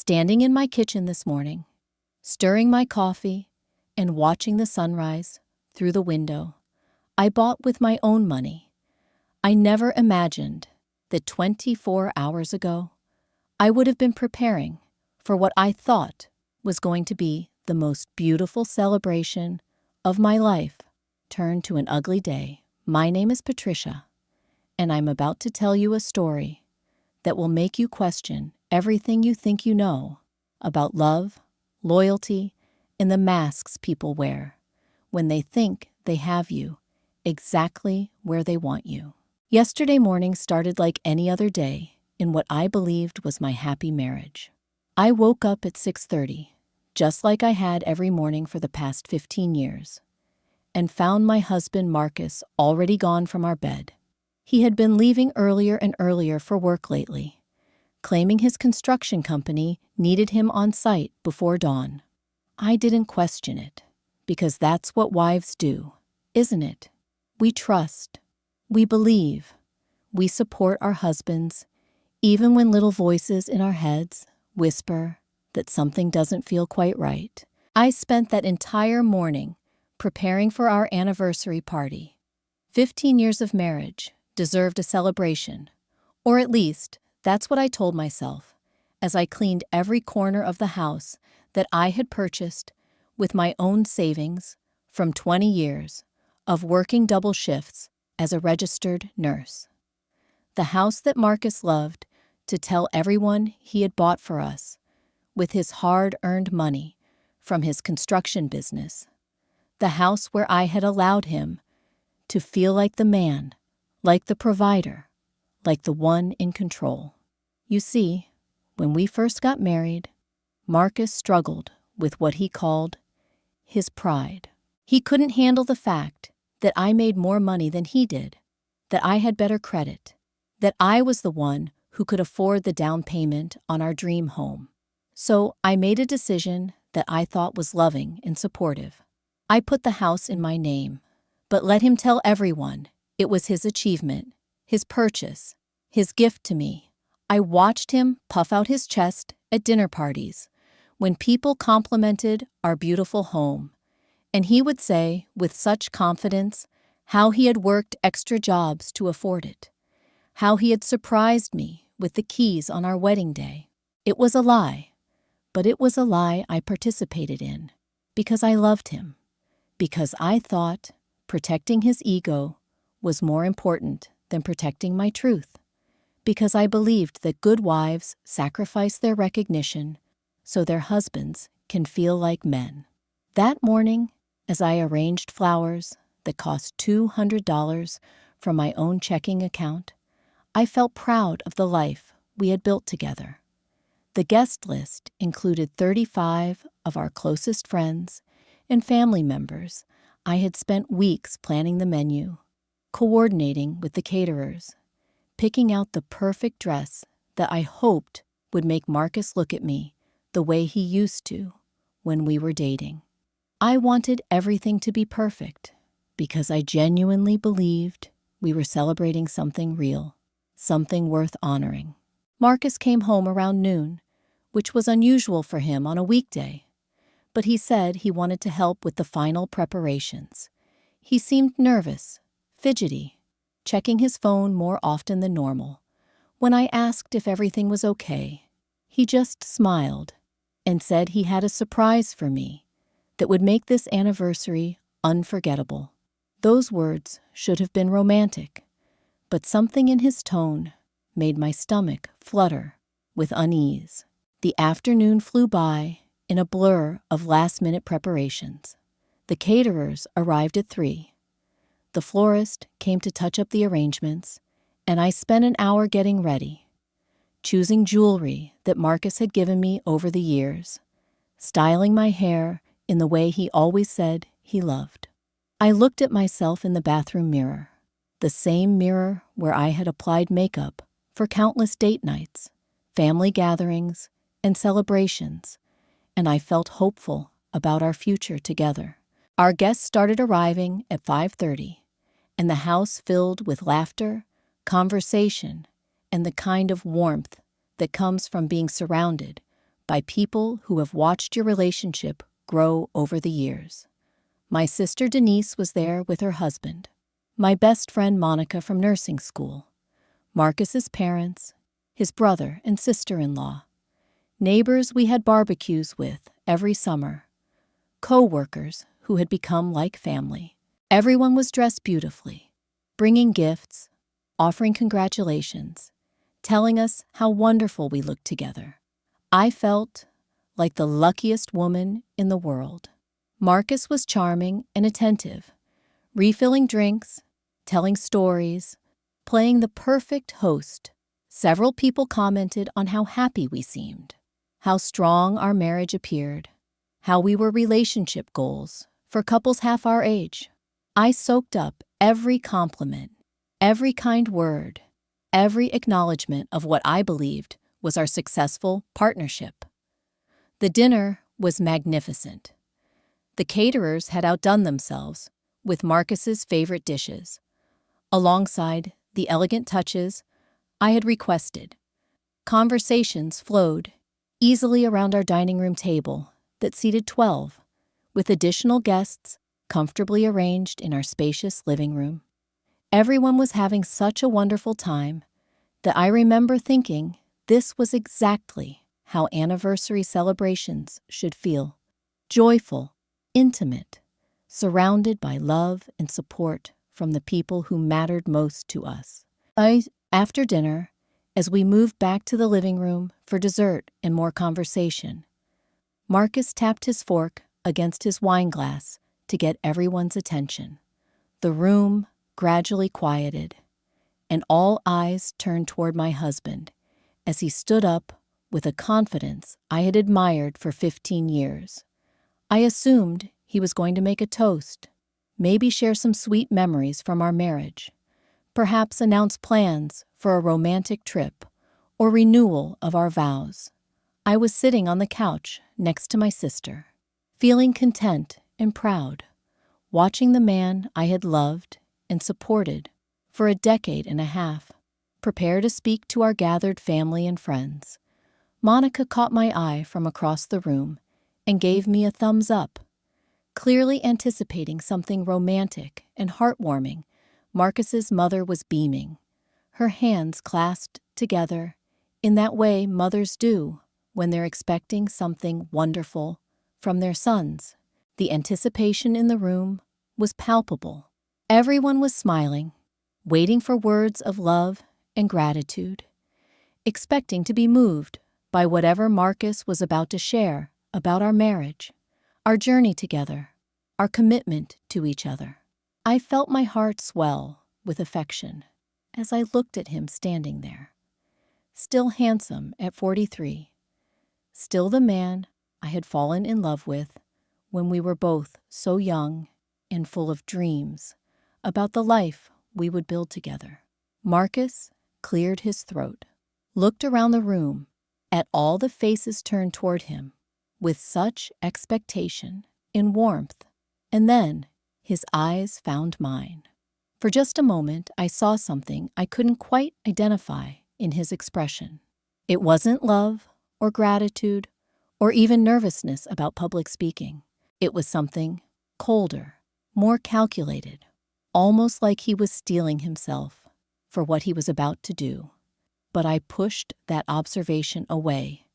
Standing in my kitchen this morning, stirring my coffee and watching the sunrise through the window I bought with my own money, I never imagined that 24 hours ago I would have been preparing for what I thought was going to be the most beautiful celebration of my life turned to an ugly day. My name is Patricia, and I'm about to tell you a story that will make you question everything you think you know about love, loyalty, and the masks people wear when they think they have you exactly where they want you. Yesterday morning started like any other day in what I believed was my happy marriage. I woke up at 6:30, just like I had every morning for the past 15 years, and found my husband Marcus already gone from our bed. He had been leaving earlier and earlier for work lately, claiming his construction company needed him on site before dawn. I didn't question it, because that's what wives do, isn't it? We trust, we believe, we support our husbands, even when little voices in our heads whisper that something doesn't feel quite right. I spent that entire morning preparing for our anniversary party. 15 years of marriage deserved a celebration, or at least that's what I told myself as I cleaned every corner of the house that I had purchased with my own savings from 20 years of working double shifts as a registered nurse. The house that Marcus loved to tell everyone he had bought for us with his hard-earned money from his construction business. The house where I had allowed him to feel like the man, like the provider, like the one in control. You see, when we first got married, Marcus struggled with what he called his pride. He couldn't handle the fact that I made more money than he did, that I had better credit, that I was the one who could afford the down payment on our dream home. So I made a decision that I thought was loving and supportive. I put the house in my name, but let him tell everyone it was his achievement, his purchase, his gift to me. I watched him puff out his chest at dinner parties when people complimented our beautiful home, and he would say with such confidence how he had worked extra jobs to afford it, how he had surprised me with the keys on our wedding day. It was a lie, but it was a lie I participated in because I loved him, because I thought protecting his ego was more important than protecting my truth, because I believed that good wives sacrifice their recognition so their husbands can feel like men. That morning, as I arranged flowers that cost $200 from my own checking account, I felt proud of the life we had built together. The guest list included 35 of our closest friends and family members. I had spent weeks planning the menu, coordinating with the caterers, picking out the perfect dress that I hoped would make Marcus look at me the way he used to when we were dating. I wanted everything to be perfect because I genuinely believed we were celebrating something real, something worth honoring. Marcus came home around noon, which was unusual for him on a weekday, but he said he wanted to help with the final preparations. He seemed nervous, fidgety, checking his phone more often than normal. When I asked if everything was okay, he just smiled and said he had a surprise for me that would make this anniversary unforgettable. Those words should have been romantic, but something in his tone made my stomach flutter with unease. The afternoon flew by in a blur of last-minute preparations. The caterers arrived at 3. The florist came to touch up the arrangements, and I spent an hour getting ready, choosing jewelry that Marcus had given me over the years, styling my hair in the way he always said he loved. I looked at myself in the bathroom mirror, the same mirror where I had applied makeup for countless date nights, family gatherings, and celebrations, and I felt hopeful about our future together. Our guests started arriving at 5:30, and the house filled with laughter, conversation, and the kind of warmth that comes from being surrounded by people who have watched your relationship grow over the years. My sister Denise was there with her husband, my best friend Monica from nursing school, Marcus's parents, his brother and sister-in-law, neighbors we had barbecues with every summer, co-workers who had become like family. Everyone was dressed beautifully, bringing gifts, offering congratulations, telling us how wonderful we looked together. I felt like the luckiest woman in the world. Marcus was charming and attentive, refilling drinks, telling stories, playing the perfect host. Several people commented on how happy we seemed, how strong our marriage appeared, how we were relationship goals for couples half our age. I soaked up every compliment, every kind word, every acknowledgement of what I believed was our successful partnership. The dinner was magnificent. The caterers had outdone themselves with Marcus's favorite dishes, alongside the elegant touches I had requested. Conversations flowed easily around our dining room table that seated 12, with additional guests comfortably arranged in our spacious living room. Everyone was having such a wonderful time that I remember thinking this was exactly how anniversary celebrations should feel: joyful, intimate, surrounded by love and support from the people who mattered most to us. After dinner, as we moved back to the living room for dessert and more conversation, Marcus tapped his fork against his wine glass to get everyone's attention. The room gradually quieted, and all eyes turned toward my husband as he stood up with a confidence I had admired for 15 years. I assumed he was going to make a toast, maybe share some sweet memories from our marriage, perhaps announce plans for a romantic trip or renewal of our vows. I was sitting on the couch next to my sister, feeling content and proud, watching the man I had loved and supported for a decade and a half prepare to speak to our gathered family and friends. Monica caught my eye from across the room and gave me a thumbs up, clearly anticipating something romantic and heartwarming. Marcus's mother was beaming, her hands clasped together in that way mothers do when they're expecting something wonderful from their sons. The anticipation in the room was palpable. Everyone was smiling, waiting for words of love and gratitude, expecting to be moved by whatever Marcus was about to share about our marriage, our journey together, our commitment to each other. I felt my heart swell with affection as I looked at him standing there, still handsome at 43, still the man I had fallen in love with when we were both so young and full of dreams about the life we would build together. Marcus cleared his throat, looked around the room at all the faces turned toward him with such expectation and warmth, and then his eyes found mine. For just a moment, I saw something I couldn't quite identify in his expression. It wasn't love or gratitude or even nervousness about public speaking. It was something colder, more calculated, almost like he was steeling himself for what he was about to do. But I pushed that observation away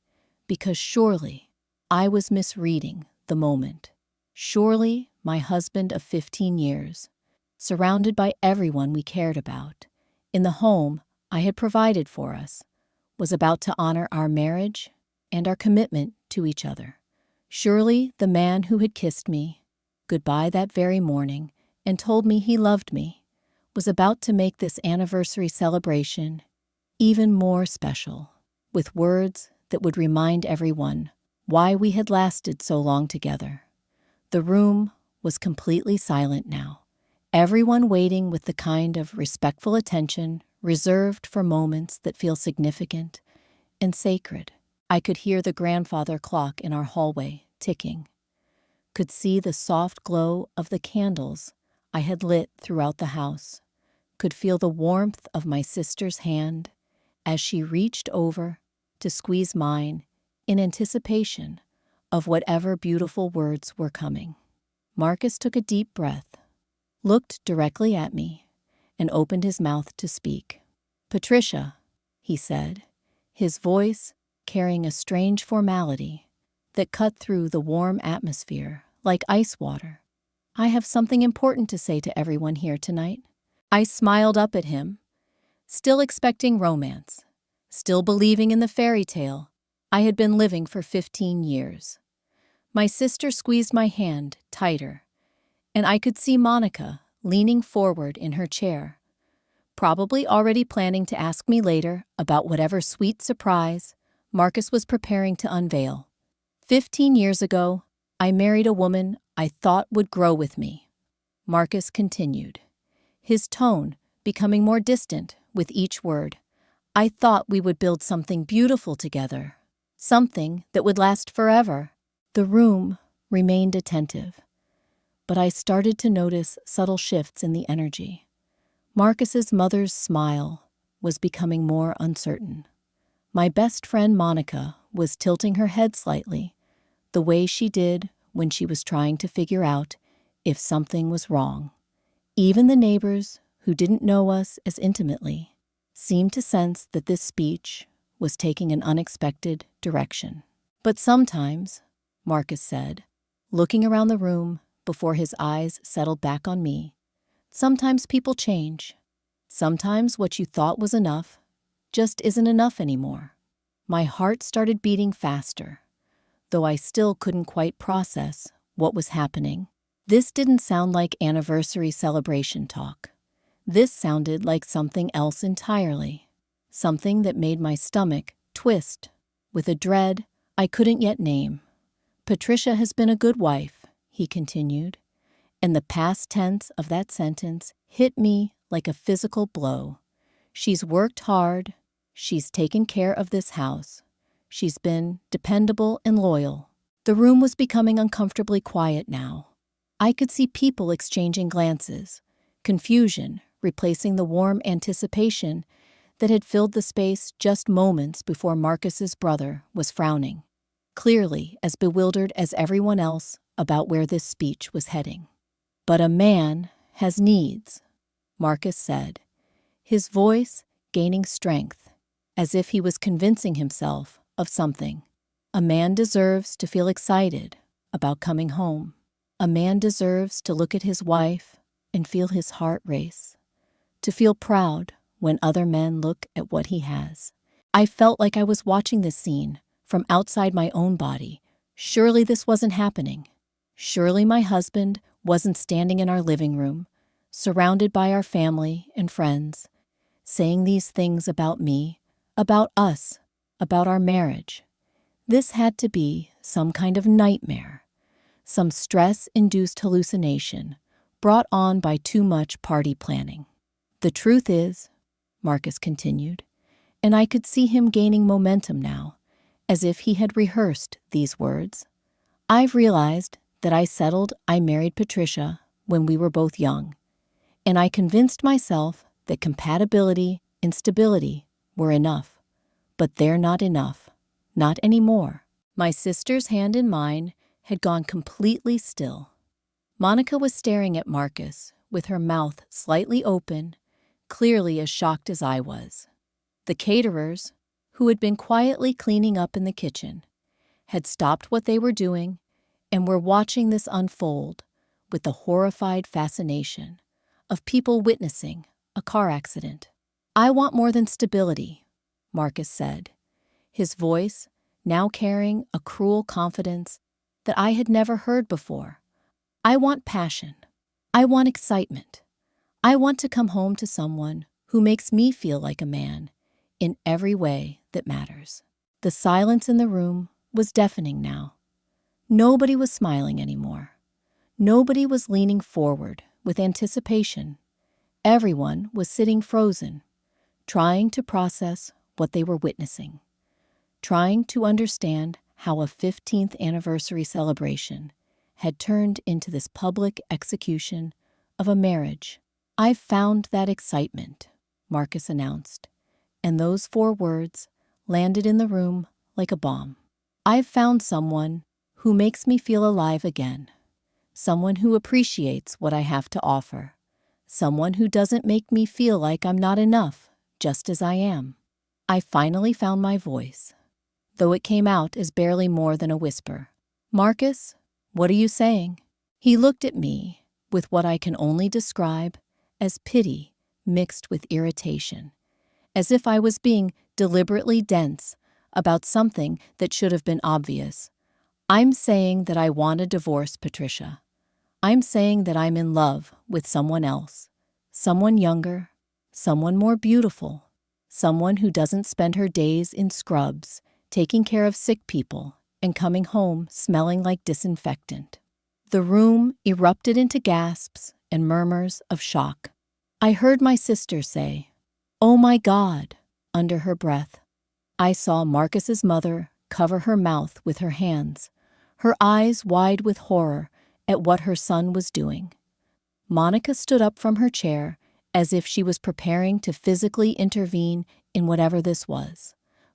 because surely I was misreading the moment. Surely my husband of 15 years, surrounded by everyone we cared about, in the home I had provided for us, was about to honor our marriage and our commitment to each other. Surely the man who had kissed me goodbye that very morning and told me he loved me was about to make this anniversary celebration even more special, with words that would remind everyone why we had lasted so long together. The room was completely silent now, everyone waiting with the kind of respectful attention reserved for moments that feel significant and sacred. I could hear the grandfather clock in our hallway ticking, could see the soft glow of the candles I had lit throughout the house, could feel the warmth of my sister's hand as she reached over to squeeze mine in anticipation of whatever beautiful words were coming. Marcus took a deep breath, looked directly at me, and opened his mouth to speak. "Patricia," he said, his voice carrying a strange formality that cut through the warm atmosphere like ice water. "I have something important to say to everyone here tonight." I smiled up at him, still expecting romance, still believing in the fairy tale I had been living for 15 years. My sister squeezed my hand tighter, and I could see Monica leaning forward in her chair, probably already planning to ask me later about whatever sweet surprise Marcus was preparing to unveil. 15 years ago, I married a woman I thought would grow with me, Marcus continued, his tone becoming more distant with each word. I thought we would build something beautiful together, something that would last forever. The room remained attentive, but I started to notice subtle shifts in the energy. Marcus's mother's smile was becoming more uncertain. My best friend Monica was tilting her head slightly, the way she did when she was trying to figure out if something was wrong. Even the neighbors, who didn't know us as intimately, seemed to sense that this speech was taking an unexpected direction. "But sometimes," Marcus said, looking around the room before his eyes settled back on me, "sometimes people change. Sometimes what you thought was enough just isn't enough anymore." My heart started beating faster, though I still couldn't quite process what was happening. This didn't sound like anniversary celebration talk. This sounded like something else entirely, something that made my stomach twist with a dread I couldn't yet name. "Patricia has been a good wife," he continued, and the past tense of that sentence hit me like a physical blow. "She's worked hard, she's taken care of this house, she's been dependable and loyal." The room was becoming uncomfortably quiet now. I could see people exchanging glances, confusion replacing the warm anticipation that had filled the space just moments before Marcus's brother was frowning, clearly as bewildered as everyone else about where this speech was heading. "But a man has needs," Marcus said, his voice gaining strength, as if he was convincing himself of something. "A man deserves to feel excited about coming home. A man deserves to look at his wife and feel his heart race, to feel proud when other men look at what he has." I felt like I was watching this scene from outside my own body. Surely this wasn't happening. Surely my husband wasn't standing in our living room, surrounded by our family and friends, saying these things about me, about us, about our marriage. This had to be some kind of nightmare, some stress-induced hallucination brought on by too much party planning. "The truth is," Marcus continued, and I could see him gaining momentum now, as if he had rehearsed these words, "I've realized that I married Patricia when we were both young, and I convinced myself that compatibility and stability were enough. But they're not enough. Not anymore." My sister's hand in mine had gone completely still. Monica was staring at Marcus with her mouth slightly open, clearly as shocked as I was. The caterers, who had been quietly cleaning up in the kitchen, had stopped what they were doing and were watching this unfold with the horrified fascination of people witnessing a car accident. "I want more than stability," Marcus said, his voice now carrying a cruel confidence that I had never heard before. "I want passion. I want excitement. I want to come home to someone who makes me feel like a man in every way that matters." The silence in the room was deafening now. Nobody was smiling anymore. Nobody was leaning forward with anticipation. Everyone was sitting frozen, trying to process what they were witnessing, trying to understand how a 15th anniversary celebration had turned into this public execution of a marriage. "I've found that excitement," Marcus announced, and those 4 words landed in the room like a bomb. I've found someone who makes me feel alive again. Someone who appreciates what I have to offer. Someone who doesn't make me feel like I'm not enough, just as I am. I finally found my voice, though it came out as barely more than a whisper. "Marcus, what are you saying?" He looked at me with what I can only describe as pity mixed with irritation, as if I was being deliberately dense about something that should have been obvious. "I'm saying that I want a divorce, Patricia. I'm saying that I'm in love with someone else, someone younger, someone more beautiful, someone who doesn't spend her days in scrubs, taking care of sick people, and coming home smelling like disinfectant." The room erupted into gasps and murmurs of shock. I heard my sister say, "Oh my God," under her breath. I saw Marcus's mother cover her mouth with her hands, her eyes wide with horror at what her son was doing. Monica stood up from her chair as if she was preparing to physically intervene in whatever this was.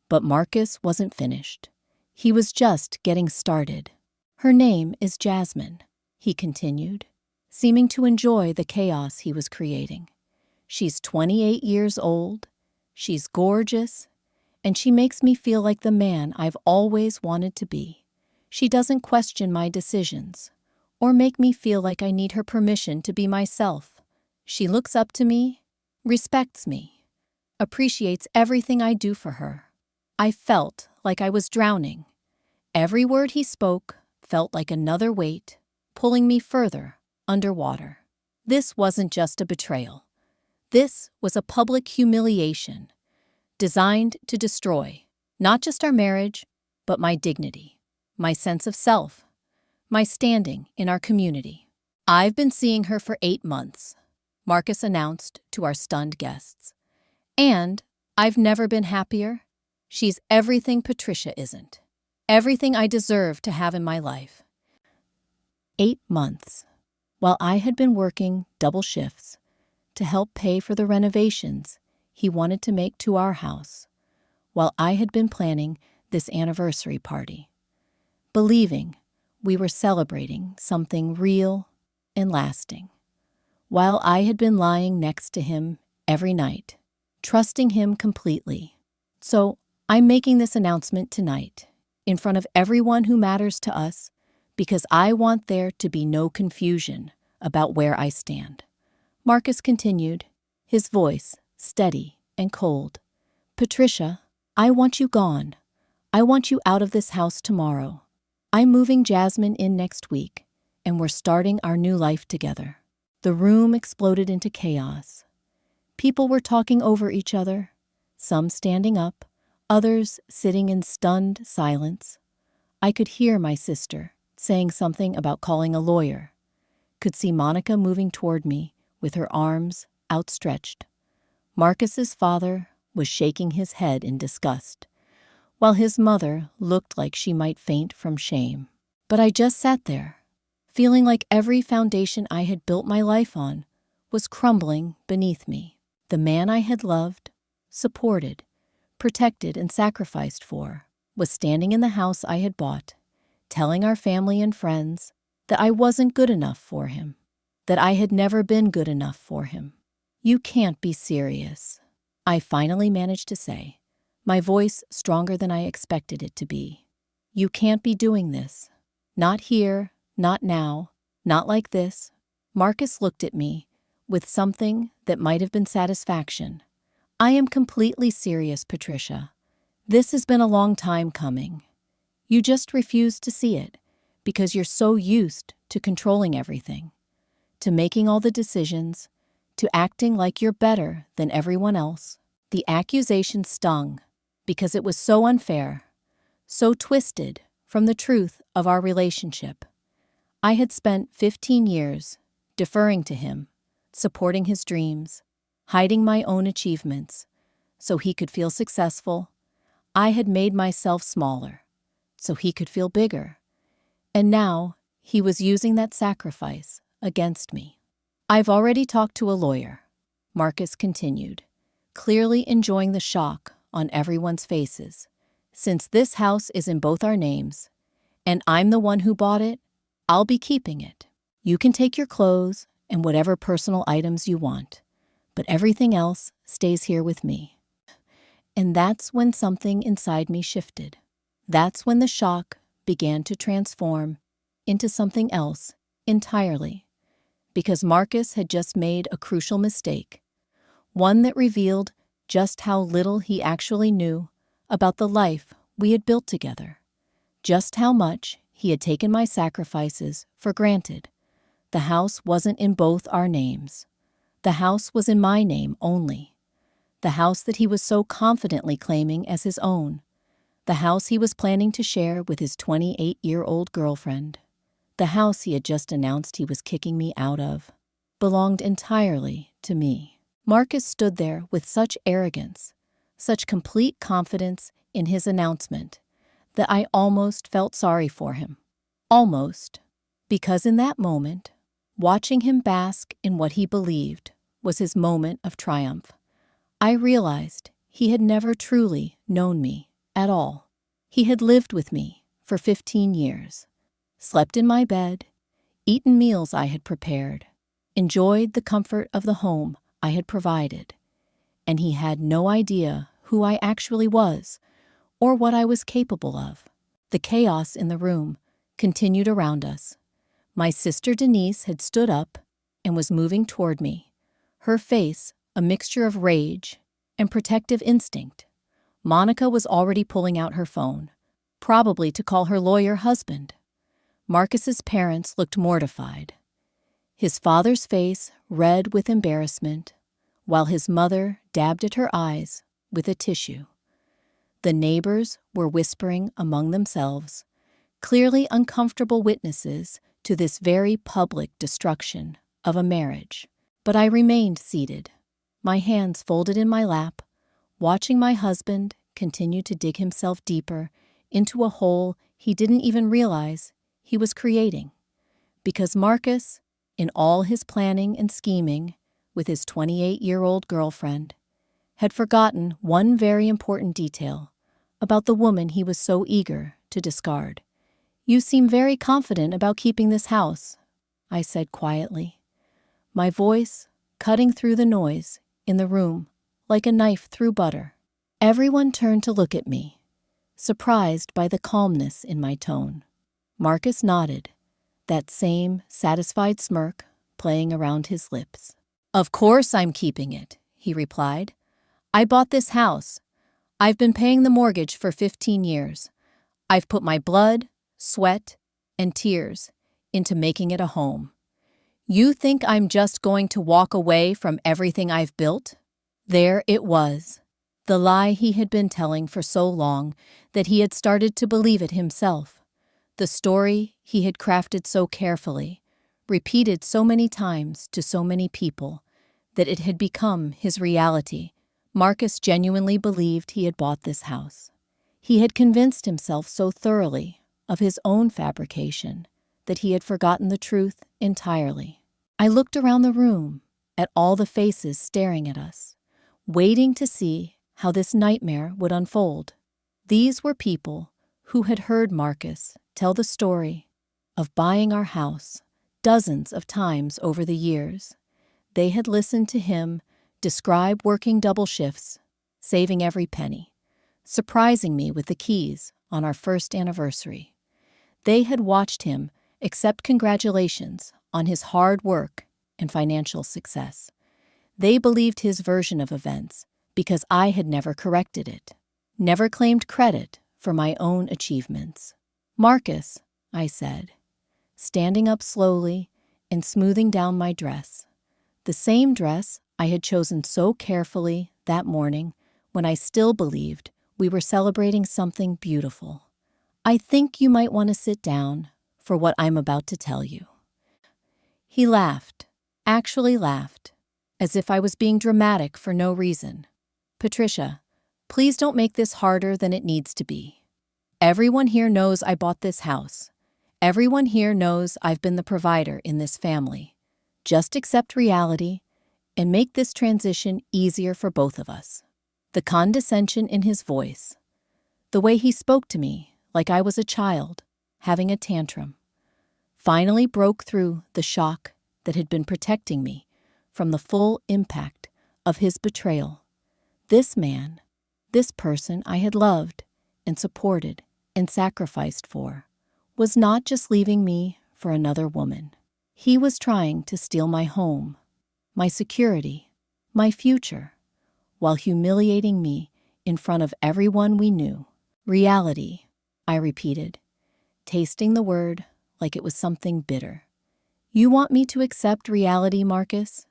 But Marcus wasn't finished. He was just getting started. "Her name is Jasmine," he continued, seeming to enjoy the chaos he was creating. "She's 28 years old, she's gorgeous, and she makes me feel like the man I've always wanted to be. She doesn't question my decisions or make me feel like I need her permission to be myself. She looks up to me, respects me, appreciates everything I do for her." I felt like I was drowning. Every word he spoke felt like another weight, pulling me further underwater. This wasn't just a betrayal. This was a public humiliation designed to destroy not just our marriage, but my dignity, my sense of self, my standing in our community. "I've been seeing her for 8 months, Marcus announced to our stunned guests. "And I've never been happier. She's everything Patricia isn't. Everything I deserve to have in my life." 8 months. While I had been working double shifts to help pay for the renovations he wanted to make to our house, while I had been planning this anniversary party, believing we were celebrating something real and lasting, while I had been lying next to him every night, trusting him completely. So I'm making this announcement tonight, in front of everyone who matters to us, because I want there to be no confusion about where I stand. Marcus continued, his voice steady and cold. "Patricia, I want you gone. I want you out of this house tomorrow. I'm moving Jasmine in next week, and we're starting our new life together." The room exploded into chaos. People were talking over each other, some standing up, others sitting in stunned silence. I could hear my sister saying something about calling a lawyer, could see Monica moving toward me with her arms outstretched. Marcus's father was shaking his head in disgust, while his mother looked like she might faint from shame. But I just sat there, feeling like every foundation I had built my life on was crumbling beneath me. The man I had loved, supported, protected, and sacrificed for was standing in the house I had bought, telling our family and friends that I wasn't good enough for him, that I had never been good enough for him. "You can't be serious," I finally managed to say, my voice stronger than I expected it to be. "You can't be doing this. Not here, not now, not like this." Marcus looked at me with something that might have been satisfaction. "I am completely serious, Patricia. This has been a long time coming. You just refuse to see it because you're so used to controlling everything, to making all the decisions, to acting like you're better than everyone else." The accusation stung because it was so unfair, so twisted from the truth of our relationship. I had spent 15 years deferring to him, supporting his dreams, hiding my own achievements so he could feel successful. I had made myself smaller so he could feel bigger. And now he was using that sacrifice against me. "I've already talked to a lawyer," Marcus continued, clearly enjoying the shock on everyone's faces. Since this house is in both our names, and I'm the one who bought it, I'll be keeping it. You can take your clothes and whatever personal items you want, but everything else stays here with me. And that's when something inside me shifted. That's when the shock began to transform into something else entirely. Because Marcus had just made a crucial mistake, one that revealed just how little he actually knew about the life we had built together, just how much he had taken my sacrifices for granted. The house wasn't in both our names. The house was in my name only. The house that he was so confidently claiming as his own. The house he was planning to share with his 28-year-old girlfriend. The house he had just announced he was kicking me out of belonged entirely to me. Marcus stood there with such arrogance, such complete confidence in his announcement, that I almost felt sorry for him. Almost, because in that moment, watching him bask in what he believed was his moment of triumph, I realized he had never truly known me at all. He had lived with me for 15 years. Slept in my bed, eaten meals I had prepared, enjoyed the comfort of the home I had provided, and he had no idea who I actually was or what I was capable of. The chaos in the room continued around us. My sister Denise had stood up and was moving toward me, her face a mixture of rage and protective instinct. Monica was already pulling out her phone, probably to call her lawyer husband. Marcus's parents looked mortified, his father's face red with embarrassment, while his mother dabbed at her eyes with a tissue. The neighbors were whispering among themselves, clearly uncomfortable witnesses to this very public destruction of a marriage. But I remained seated, my hands folded in my lap, watching my husband continue to dig himself deeper into a hole he didn't even realize he was creating. Because Marcus, in all his planning and scheming with his 28-year-old girlfriend, had forgotten one very important detail about the woman he was so eager to discard. "You seem very confident about keeping this house," I said quietly, my voice cutting through the noise in the room like a knife through butter. Everyone turned to look at me, surprised by the calmness in my tone. Marcus nodded, that same satisfied smirk playing around his lips. "Of course I'm keeping it," he replied. "I bought this house. I've been paying the mortgage for 15 years. I've put my blood, sweat, and tears into making it a home. You think I'm just going to walk away from everything I've built?" There it was, the lie he had been telling for so long that he had started to believe it himself. The story he had crafted so carefully, repeated so many times to so many people, that it had become his reality. Marcus genuinely believed he had bought this house. He had convinced himself so thoroughly of his own fabrication that he had forgotten the truth entirely. I looked around the room at all the faces staring at us, waiting to see how this nightmare would unfold. These were people who had heard Marcus tell the story of buying our house dozens of times over the years. They had listened to him describe working double shifts, saving every penny, surprising me with the keys on our first anniversary. They had watched him accept congratulations on his hard work and financial success. They believed his version of events because I had never corrected it, never claimed credit for my own achievements. "Marcus," I said, standing up slowly and smoothing down my dress, the same dress I had chosen so carefully that morning when I still believed we were celebrating something beautiful. "I think you might want to sit down for what I'm about to tell you." He laughed, actually laughed, as if I was being dramatic for no reason. "Patricia, please don't make this harder than it needs to be. Everyone here knows I bought this house. Everyone here knows I've been the provider in this family. Just accept reality and make this transition easier for both of us." The condescension in his voice, The way he spoke to me, like I was a child, having a tantrum, finally broke through the shock that had been protecting me from the full impact of his betrayal. This man, this person I had loved and supported and sacrificed for, was not just leaving me for another woman. He was trying to steal my home, my security, my future, while humiliating me in front of everyone we knew. Reality, I repeated, tasting the word like it was something bitter. You want me to accept reality, Marcus?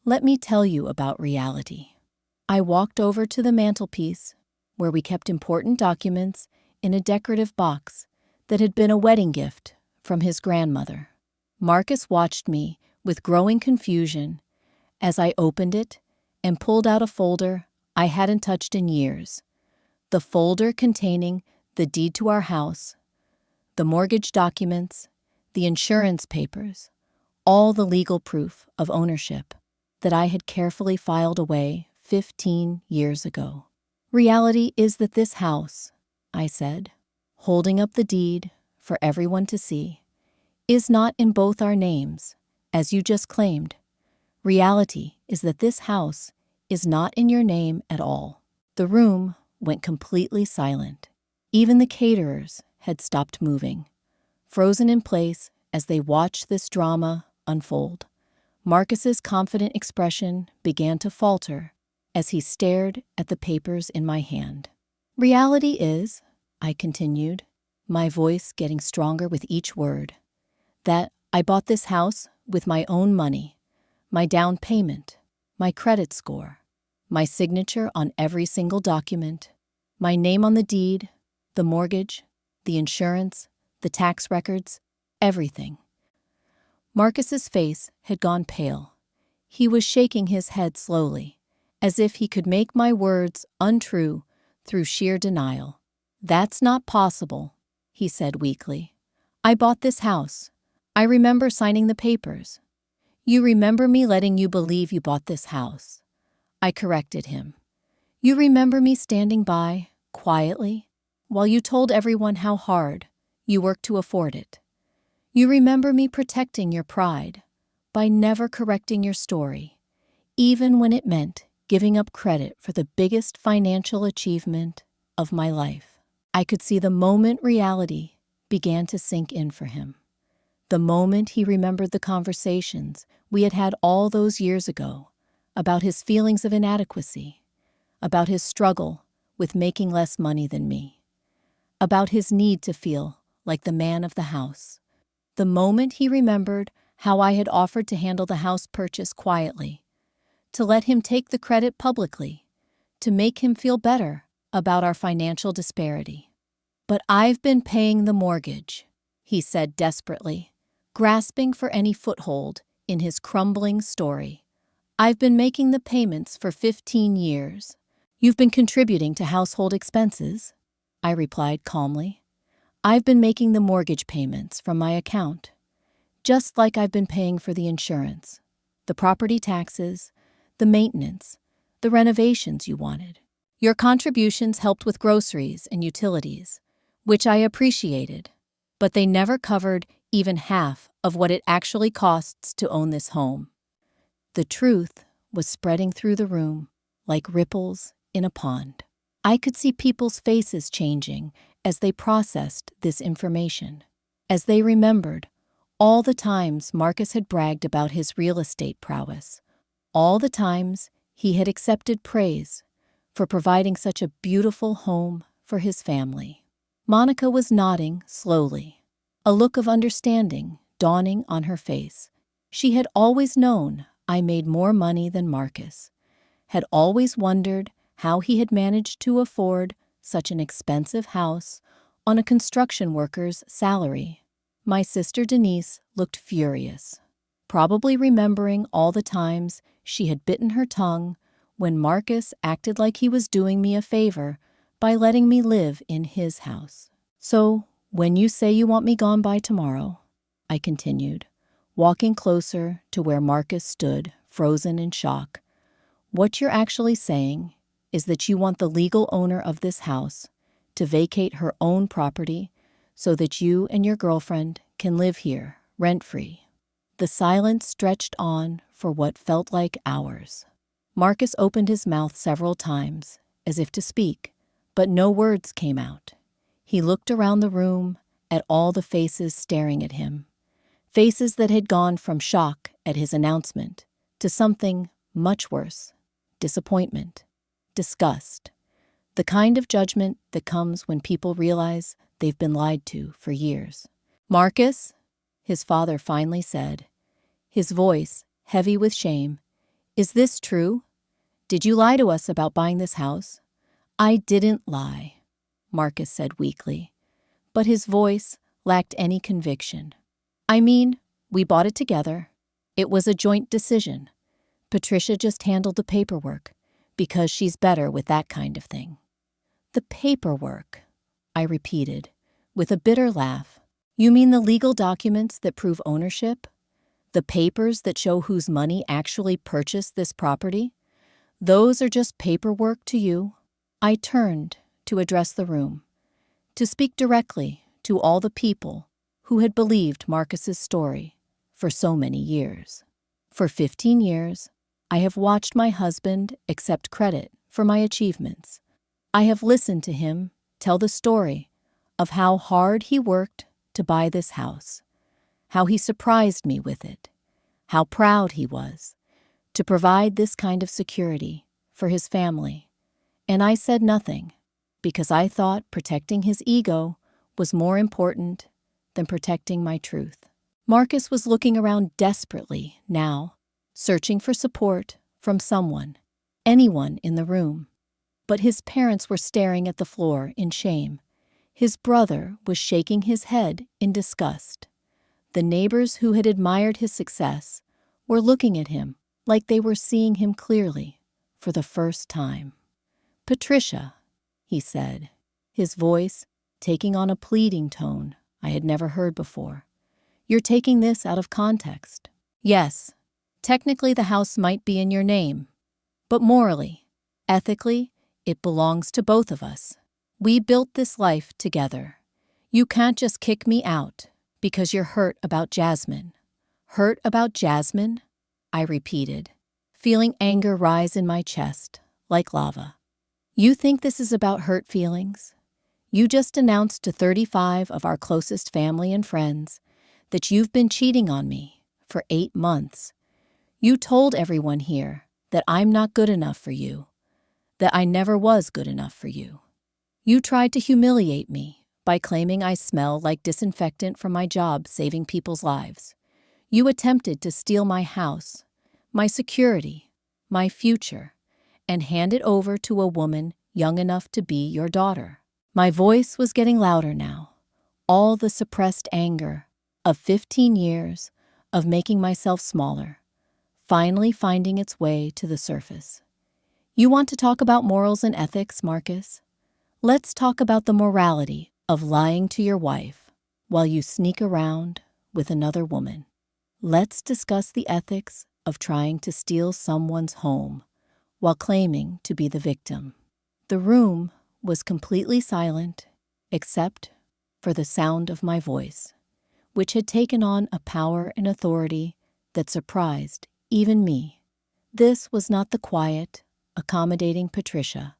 Let me tell you about reality. I walked over to the mantelpiece, where we kept important documents in a decorative box that had been a wedding gift from his grandmother. Marcus watched me with growing confusion as I opened it and pulled out a folder I hadn't touched in years. The folder containing the deed to our house, the mortgage documents, the insurance papers, all the legal proof of ownership that I had carefully filed away 15 years ago. Reality is that this house, I said, holding up the deed for everyone to see, is not in both our names, as you just claimed. Reality is that this house is not in your name at all. The room went completely silent. Even the caterers had stopped moving, frozen in place as they watched this drama unfold. Marcus's confident expression began to falter as he stared at the papers in my hand. Reality is, I continued, my voice getting stronger with each word, that I bought this house with my own money, my down payment, my credit score, my signature on every single document, my name on the deed, the mortgage, the insurance, the tax records, everything. Marcus's face had gone pale. He was shaking his head slowly, as if he could make my words untrue through sheer denial. That's not possible, he said weakly. I bought this house. I remember signing the papers. You remember me letting you believe you bought this house. I corrected him. You remember me standing by, quietly, while you told everyone how hard you worked to afford it. You remember me protecting your pride by never correcting your story, even when it meant giving up credit for the biggest financial achievement of my life. I could see the moment reality began to sink in for him. The moment he remembered the conversations we had had all those years ago about his feelings of inadequacy, about his struggle with making less money than me, about his need to feel like the man of the house. The moment he remembered how I had offered to handle the house purchase quietly, to let him take the credit publicly, to make him feel better about our financial disparity. But I've been paying the mortgage, he said desperately, grasping for any foothold in his crumbling story. I've been making the payments for 15 years. You've been contributing to household expenses, I replied calmly. I've been making the mortgage payments from my account, just like I've been paying for the insurance, the property taxes, the maintenance, the renovations you wanted. Your contributions helped with groceries and utilities, which I appreciated, but they never covered even half of what it actually costs to own this home. The truth was spreading through the room like ripples in a pond. I could see people's faces changing as they processed this information, as they remembered all the times Marcus had bragged about his real estate prowess, all the times he had accepted praise for providing such a beautiful home for his family. Monica was nodding slowly, a look of understanding dawning on her face. She had always known I made more money than Marcus, had always wondered how he had managed to afford such an expensive house on a construction worker's salary. My sister Denise looked furious, probably remembering all the times she had bitten her tongue when Marcus acted like he was doing me a favor by letting me live in his house. So, when you say you want me gone by tomorrow, I continued, walking closer to where Marcus stood, frozen in shock, what you're actually saying is that you want the legal owner of this house to vacate her own property so that you and your girlfriend can live here, rent-free. The silence stretched on for what felt like hours. Marcus opened his mouth several times, as if to speak, but no words came out. He looked around the room at all the faces staring at him, faces that had gone from shock at his announcement to something much worse: disappointment, disgust, the kind of judgment that comes when people realize they've been lied to for years. "Marcus," his father finally said, his voice heavy with shame, "is this true? Did you lie to us about buying this house?" "I didn't lie," Marcus said weakly, but his voice lacked any conviction. "I mean, we bought it together. It was a joint decision. Patricia just handled the paperwork because she's better with that kind of thing." "The paperwork," I repeated, with a bitter laugh. "You mean the legal documents that prove ownership? The papers that show whose money actually purchased this property? Those are just paperwork to you?" I turned to address the room, to speak directly to all the people who had believed Marcus's story for so many years. For 15 years, I have watched my husband accept credit for my achievements. I have listened to him tell the story of how hard he worked to buy this house, how he surprised me with it, how proud he was to provide this kind of security for his family. And I said nothing because I thought protecting his ego was more important than protecting my truth. Marcus was looking around desperately now, searching for support from someone, anyone in the room. But his parents were staring at the floor in shame. His brother was shaking his head in disgust. The neighbors who had admired his success were looking at him like they were seeing him clearly for the first time. "Patricia," he said, his voice taking on a pleading tone I had never heard before, "you're taking this out of context. Yes, technically the house might be in your name, but morally, ethically, it belongs to both of us. We built this life together. You can't just kick me out because you're hurt about Jasmine." "Hurt about Jasmine?" I repeated, feeling anger rise in my chest like lava. "You think this is about hurt feelings? You just announced to 35 of our closest family and friends that you've been cheating on me for 8 months. You told everyone here that I'm not good enough for you, that I never was good enough for you. You tried to humiliate me by claiming I smell like disinfectant from my job saving people's lives. You attempted to steal my house, my security, my future, and hand it over to a woman young enough to be your daughter." My voice was getting louder now, all the suppressed anger of 15 years of making myself smaller, finally finding its way to the surface. "You want to talk about morals and ethics, Marcus? Let's talk about the morality of lying to your wife while you sneak around with another woman. Let's discuss the ethics of trying to steal someone's home while claiming to be the victim." The room was completely silent except for the sound of my voice, which had taken on a power and authority that surprised even me. This was not the quiet, accommodating Patricia,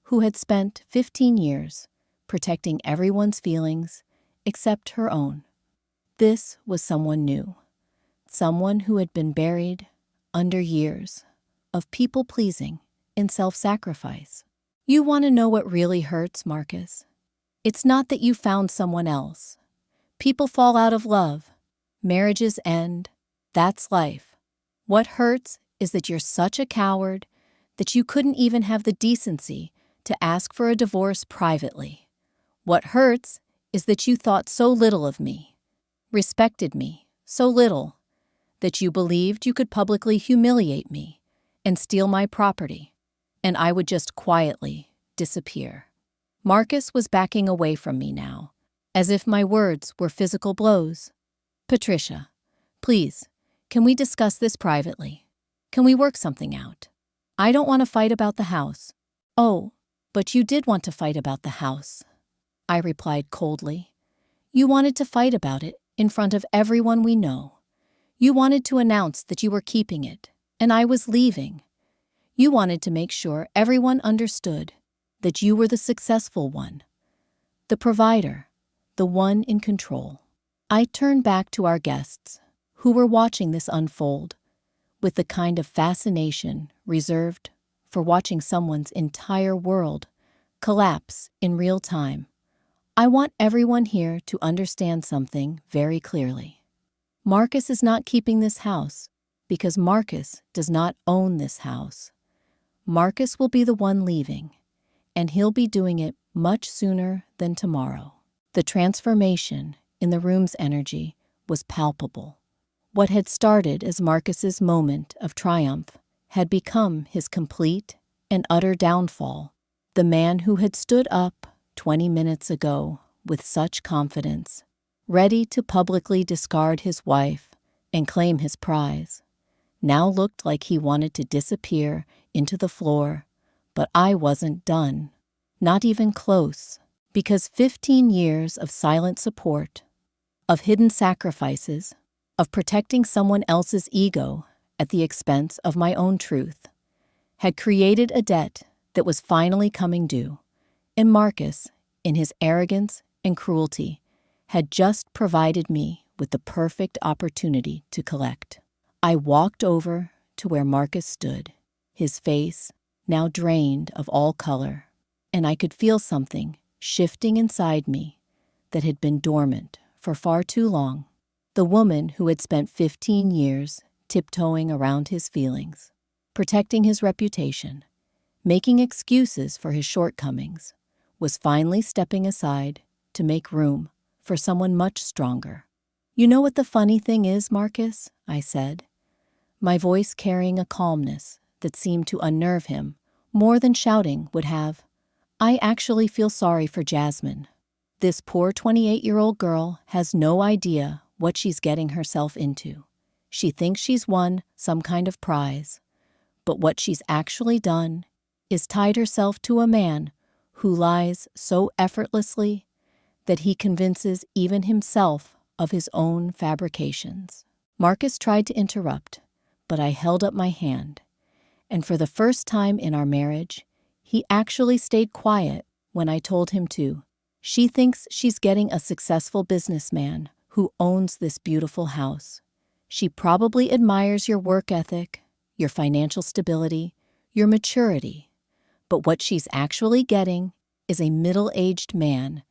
who had spent 15 years protecting everyone's feelings except her own. This was someone new, someone who had been buried under years of people-pleasing and self-sacrifice. "You want to know what really hurts, Marcus? It's not that you found someone else. People fall out of love. Marriages end. That's life. What hurts is that you're such a coward that you couldn't even have the decency to ask for a divorce privately. What hurts is that you thought so little of me, respected me so little, that you believed you could publicly humiliate me and steal my property, and I would just quietly disappear." Marcus was backing away from me now, as if my words were physical blows. "Patricia, please, can we discuss this privately? Can we work something out? I don't want to fight about the house." "Oh, but you did want to fight about the house," I replied coldly. You wanted to fight about it in front of everyone we know. You wanted to announce that you were keeping it, and I was leaving. You wanted to make sure everyone understood that you were the successful one, the provider, the one in control. I turned back to our guests, who were watching this unfold, with the kind of fascination reserved for watching someone's entire world collapse in real time. I want everyone here to understand something very clearly. Marcus is not keeping this house because Marcus does not own this house. Marcus will be the one leaving, and he'll be doing it much sooner than tomorrow. The transformation in the room's energy was palpable. What had started as Marcus's moment of triumph had become his complete and utter downfall. The man who had stood up 20 minutes ago with such confidence, ready to publicly discard his wife and claim his prize, now looked like he wanted to disappear into the floor. But I wasn't done. Not even close. Because 15 years of silent support, of hidden sacrifices, of protecting someone else's ego at the expense of my own truth, had created a debt that was finally coming due. And Marcus, in his arrogance and cruelty, had just provided me with the perfect opportunity to collect. I walked over to where Marcus stood, his face now drained of all color, and I could feel something shifting inside me that had been dormant for far too long. The woman who had spent 15 years tiptoeing around his feelings, protecting his reputation, making excuses for his shortcomings, was finally stepping aside to make room for someone much stronger. You know what the funny thing is, Marcus? I said, my voice carrying a calmness that seemed to unnerve him more than shouting would have. I actually feel sorry for Jasmine. This poor 28-year-old girl has no idea what she's getting herself into. She thinks she's won some kind of prize, but what she's actually done is tied herself to a man who lies so effortlessly that he convinces even himself of his own fabrications. Marcus tried to interrupt, but I held up my hand, and for the first time in our marriage, he actually stayed quiet when I told him to. She thinks she's getting a successful businessman who owns this beautiful house. She probably admires your work ethic, your financial stability, your maturity. But what she's actually getting is a middle-aged man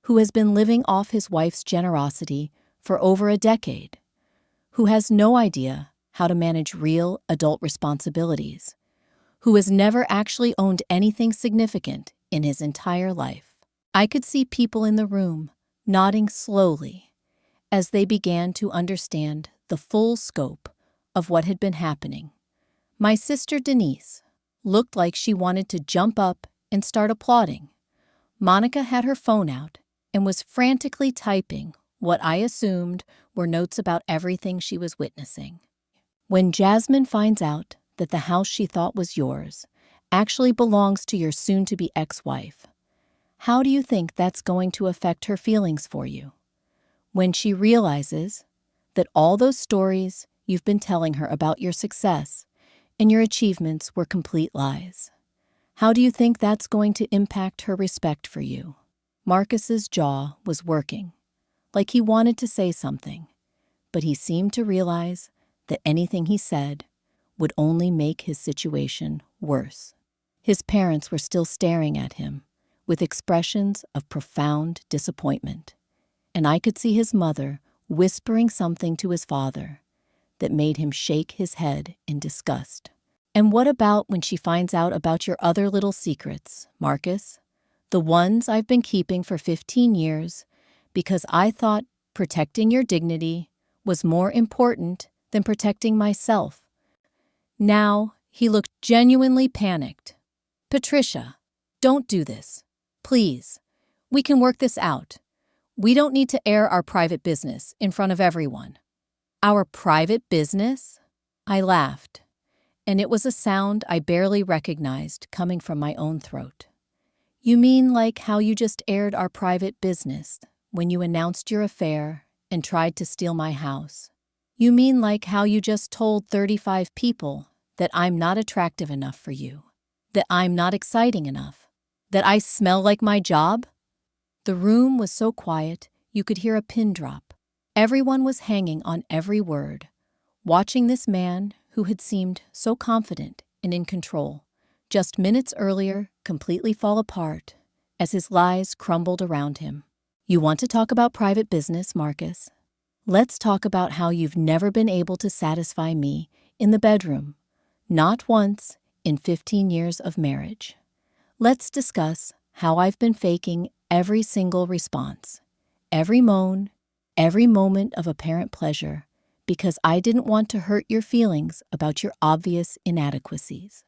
who has been living off his wife's generosity for over a decade, who has no idea how to manage real adult responsibilities, who has never actually owned anything significant in his entire life. I could see people in the room nodding slowly as they began to understand the full scope of what had been happening. My sister Denise looked like she wanted to jump up and start applauding. Monica had her phone out and was frantically typing what I assumed were notes about everything she was witnessing. When Jasmine finds out that the house she thought was yours actually belongs to your soon-to-be ex-wife, how do you think that's going to affect her feelings for you? When she realizes that all those stories you've been telling her about your success and your achievements were complete lies, how do you think that's going to impact her respect for you? Marcus's jaw was working, like he wanted to say something, but he seemed to realize that anything he said would only make his situation worse. His parents were still staring at him with expressions of profound disappointment, and I could see his mother whispering something to his father that made him shake his head in disgust. And what about when she finds out about your other little secrets, Marcus? The ones I've been keeping for 15 years because I thought protecting your dignity was more important than protecting myself. Now he looked genuinely panicked. Patricia, don't do this. Please. We can work this out. We don't need to air our private business in front of everyone. Our private business? I laughed, and it was a sound I barely recognized coming from my own throat. You mean like how you just aired our private business when you announced your affair and tried to steal my house? You mean like how you just told 35 people that I'm not attractive enough for you, that I'm not exciting enough, that I smell like my job? The room was so quiet you could hear a pin drop. Everyone was hanging on every word, watching this man who had seemed so confident and in control, just minutes earlier completely fall apart as his lies crumbled around him. You want to talk about private business, Marcus? Let's talk about how you've never been able to satisfy me in the bedroom, not once in 15 years of marriage. Let's discuss how I've been faking every single response, every moan, every moment of apparent pleasure, because I didn't want to hurt your feelings about your obvious inadequacies.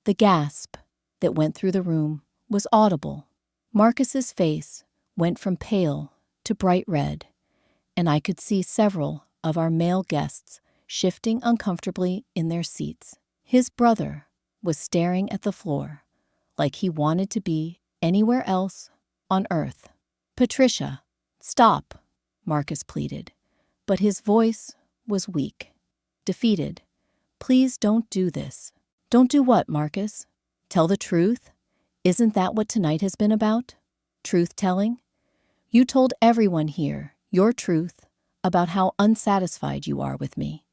The gasp that went through the room was audible. Marcus's face went from pale to bright red, and I could see several of our male guests shifting uncomfortably in their seats. His brother was staring at the floor like he wanted to be anywhere else on earth. "Patricia, stop," Marcus pleaded, but his voice was weak, defeated. "Please don't do this." "Don't do what, Marcus? Tell the truth? Isn't that what tonight has been about? Truth-telling? You told everyone here your truth about how unsatisfied you are with me.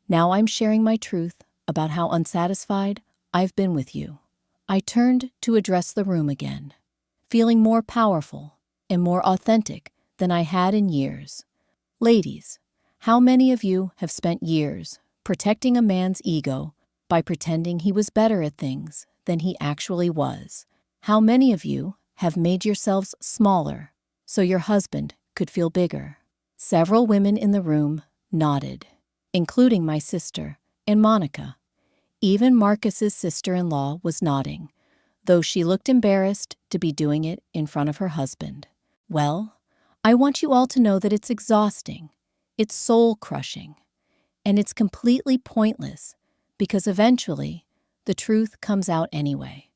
Now I'm sharing my truth about how unsatisfied I've been with you." I turned to address the room again, feeling more powerful and more authentic than I had in years. "Ladies, how many of you have spent years protecting a man's ego by pretending he was better at things than he actually was? How many of you have made yourselves smaller so your husband could feel bigger?" Several women in the room nodded, including my sister and Monica. Even Marcus's sister-in-law was nodding, though she looked embarrassed to be doing it in front of her husband. "Well, I want you all to know that it's exhausting, it's soul-crushing, and it's completely pointless because eventually the truth comes out anyway.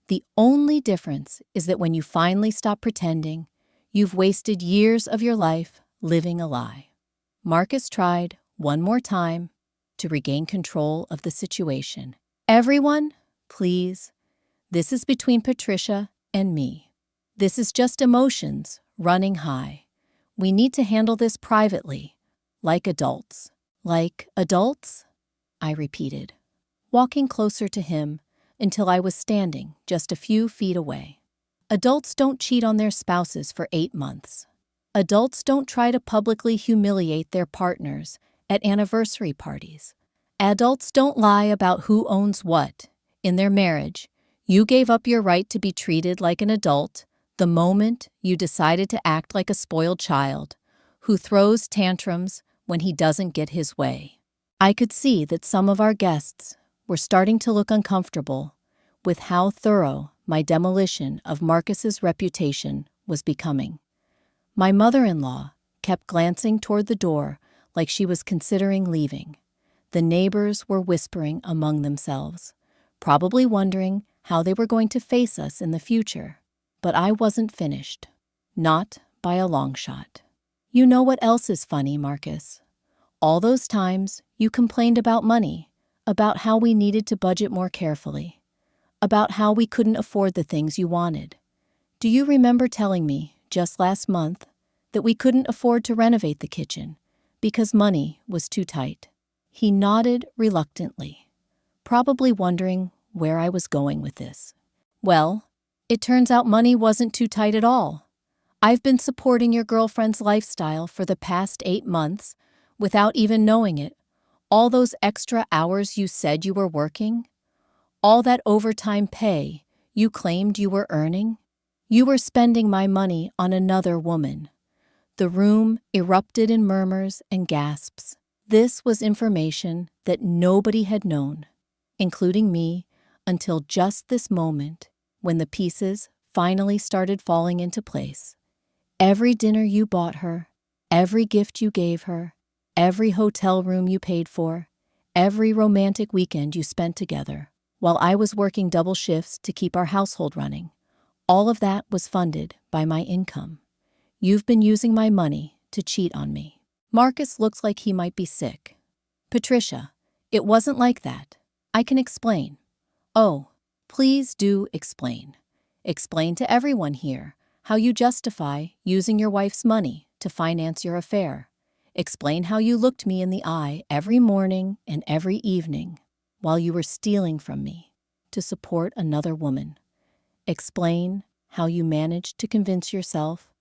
The only difference is that when you finally stop pretending, you've wasted years of your life living a lie." Marcus tried one more time to regain control of the situation. "Everyone, please. This is between Patricia and me. This is just emotions running high. We need to handle this privately, like adults." "Like adults?" I repeated, walking closer to him until I was standing just a few feet away. "Adults don't cheat on their spouses for 8 months. Adults don't try to publicly humiliate their partners at anniversary parties. Adults don't lie about who owns what. In their marriage, you gave up your right to be treated like an adult the moment you decided to act like a spoiled child who throws tantrums when he doesn't get his way." I could see that some of our guests were starting to look uncomfortable with how thorough my demolition of Marcus's reputation was becoming. My mother-in-law kept glancing toward the door like she was considering leaving. The neighbors were whispering among themselves, probably wondering how they were going to face us in the future. But I wasn't finished. Not by a long shot. "You know what else is funny, Marcus? All those times you complained about money, about how we needed to budget more carefully, about how we couldn't afford the things you wanted. Do you remember telling me just last month that we couldn't afford to renovate the kitchen because money was too tight?" He nodded reluctantly, probably wondering where I was going with this. "Well, it turns out money wasn't too tight at all. I've been supporting your girlfriend's lifestyle for the past 8 months without even knowing it. All those extra hours you said you were working, all that overtime pay you claimed you were earning, you were spending my money on another woman." The room erupted in murmurs and gasps. This was information that nobody had known, including me, until just this moment when the pieces finally started falling into place. Every dinner you bought her, every gift you gave her, every hotel room you paid for, every romantic weekend you spent together, while I was working double shifts to keep our household running. All of that was funded by my income. You've been using my money to cheat on me." Marcus looks like he might be sick. "Patricia, it wasn't like that. I can explain." "Oh, please do explain. Explain to everyone here how you justify using your wife's money to finance your affair. Explain how you looked me in the eye every morning and every evening while you were stealing from me to support another woman. Explain how you managed to convince yourself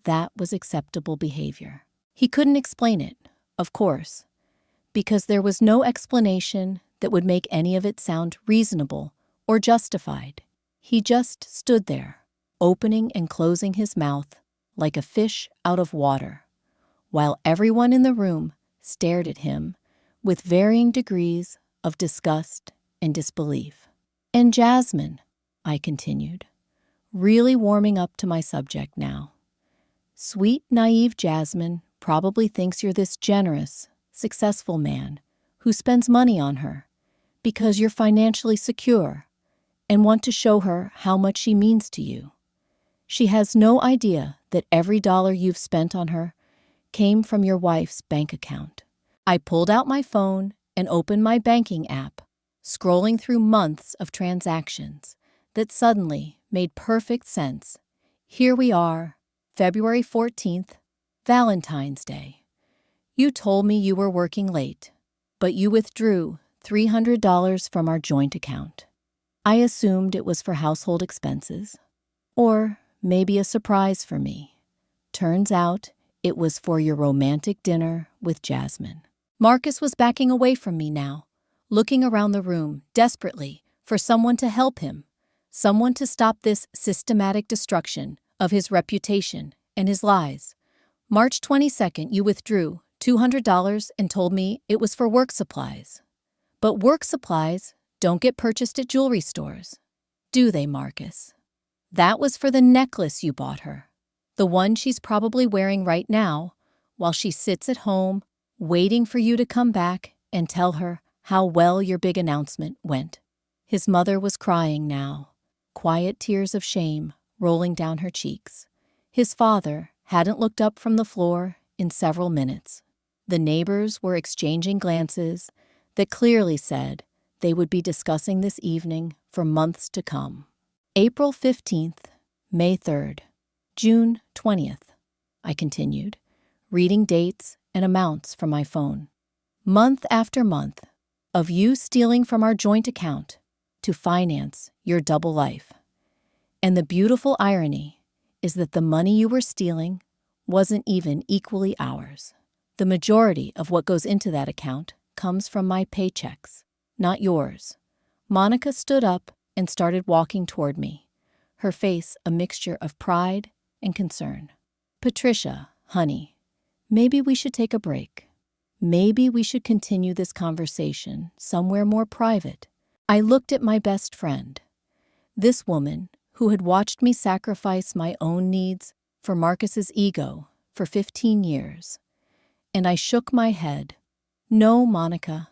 that was acceptable behavior." He couldn't explain it, of course, because there was no explanation that would make any of it sound reasonable or justified. He just stood there, opening and closing his mouth like a fish out of water, while everyone in the room stared at him with varying degrees of disgust and disbelief. "And Jasmine," I continued, really warming up to my subject now. "Sweet, naive Jasmine probably thinks you're this generous, successful man who spends money on her because you're financially secure and want to show her how much she means to you. She has no idea that every dollar you've spent on her came from your wife's bank account." I pulled out my phone and opened my banking app, scrolling through months of transactions that suddenly made perfect sense. Here we are, February 14th, Valentine's Day. You told me you were working late, but you withdrew $300 from our joint account. I assumed it was for household expenses, or maybe a surprise for me. Turns out it was for your romantic dinner with Jasmine. Marcus was backing away from me now, looking around the room desperately for someone to help him, someone to stop this systematic destruction of his reputation and his lies. "March 22nd, you withdrew $200 and told me it was for work supplies. But work supplies don't get purchased at jewelry stores, do they, Marcus? That was for the necklace you bought her, the one she's probably wearing right now while she sits at home waiting for you to come back and tell her how well your big announcement went." His mother was crying now, quiet tears of shame rolling down her cheeks. His father hadn't looked up from the floor in several minutes. The neighbors were exchanging glances that clearly said they would be discussing this evening for months to come. April 15th, May 3rd, June 20th, I continued, reading dates and amounts from my phone. Month after month of you stealing from our joint account to finance your double life. And the beautiful irony is that the money you were stealing wasn't even equally ours. The majority of what goes into that account comes from my paychecks, not yours. Monica stood up and started walking toward me, her face a mixture of pride and concern. "Patricia, honey, maybe we should take a break. Maybe we should continue this conversation somewhere more private." I looked at my best friend, this woman who had watched me sacrifice my own needs for Marcus's ego for 15 years, and I shook my head. "No, Monica,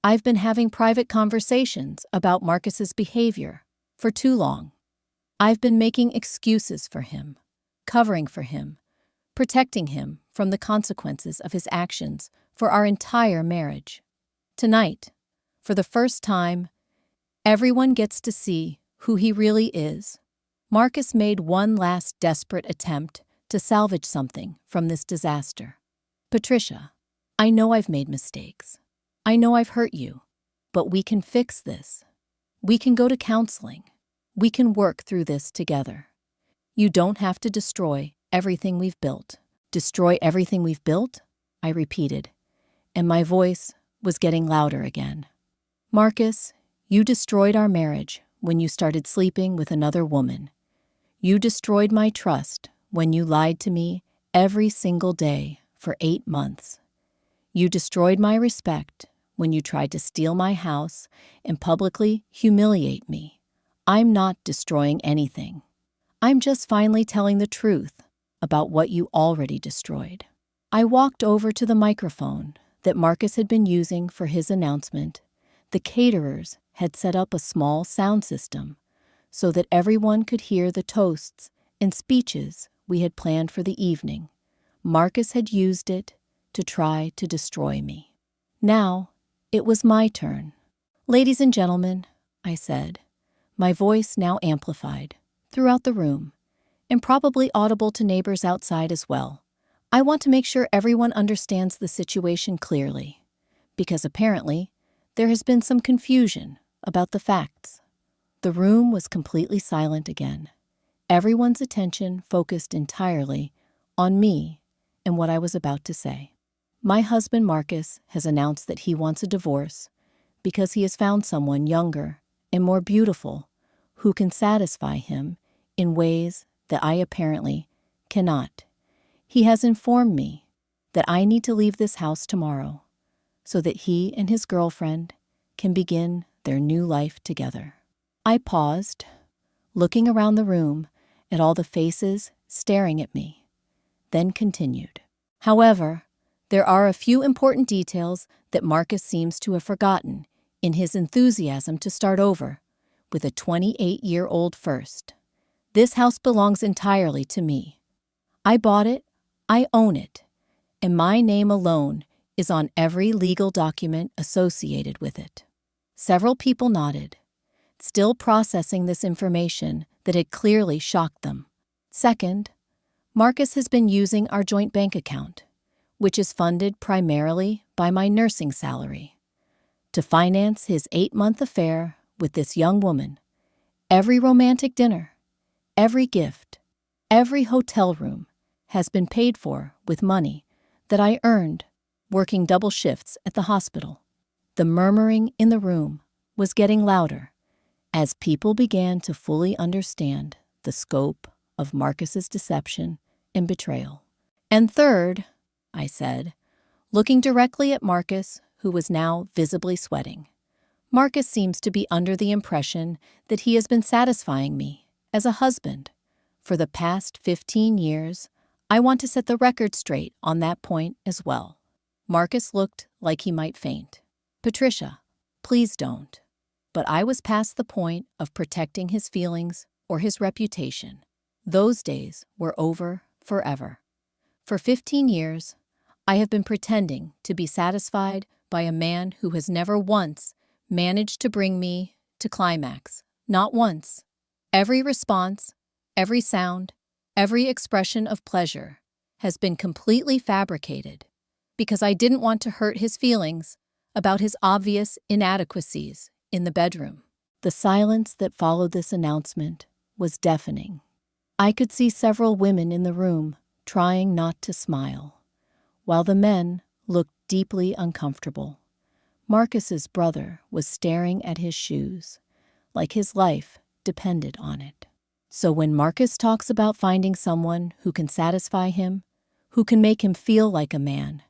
I've been having private conversations about Marcus's behavior for too long. I've been making excuses for him, covering for him, protecting him from the consequences of his actions for our entire marriage. Tonight, for the first time, everyone gets to see who he really is." Marcus made one last desperate attempt to salvage something from this disaster. "Patricia, I know I've made mistakes. I know I've hurt you, but we can fix this. We can go to counseling. We can work through this together. You don't have to destroy everything we've built." "Destroy everything we've built?" I repeated, and my voice was getting louder again. "Marcus, you destroyed our marriage when you started sleeping with another woman. You destroyed my trust when you lied to me every single day for 8 months. You destroyed my respect when you tried to steal my house and publicly humiliate me. I'm not destroying anything. I'm just finally telling the truth about what you already destroyed." I walked over to the microphone that Marcus had been using for his announcement. The caterers had set up a small sound system, so that everyone could hear the toasts and speeches we had planned for the evening. Marcus had used it to try to destroy me. Now, it was my turn. "Ladies and gentlemen," I said, my voice now amplified throughout the room, and probably audible to neighbors outside as well. "I want to make sure everyone understands the situation clearly, because apparently there has been some confusion about the facts." The room was completely silent again. Everyone's attention focused entirely on me and what I was about to say. "My husband Marcus has announced that he wants a divorce because he has found someone younger and more beautiful who can satisfy him in ways that I apparently cannot. He has informed me that I need to leave this house tomorrow so that he and his girlfriend can begin their new life together." I paused, looking around the room at all the faces staring at me, then continued. "However, there are a few important details that Marcus seems to have forgotten in his enthusiasm to start over with a 28-year-old first. This house belongs entirely to me. I bought it, I own it, and my name alone is on every legal document associated with it." Several people nodded, still processing this information that had clearly shocked them. "Second, Marcus has been using our joint bank account, which is funded primarily by my nursing salary, to finance his 8-month affair with this young woman. Every romantic dinner, every gift, every hotel room has been paid for with money that I earned working double shifts at the hospital." The murmuring in the room was getting louder as people began to fully understand the scope of Marcus's deception and betrayal. "And third," I said, looking directly at Marcus, who was now visibly sweating, "Marcus seems to be under the impression that he has been satisfying me as a husband for the past 15 years. I want to set the record straight on that point as well." Marcus looked like he might faint. "Patricia, please don't." But I was past the point of protecting his feelings or his reputation. Those days were over forever. For 15 years, I have been pretending to be satisfied by a man who has never once managed to bring me to climax. Not once. Every response, every sound, every expression of pleasure has been completely fabricated because I didn't want to hurt his feelings about his obvious inadequacies in the bedroom. The silence that followed this announcement was deafening. I could see several women in the room trying not to smile, while the men looked deeply uncomfortable. Marcus's brother was staring at his shoes, like his life depended on it. So when Marcus talks about finding someone who can satisfy him, who can make him feel like a man,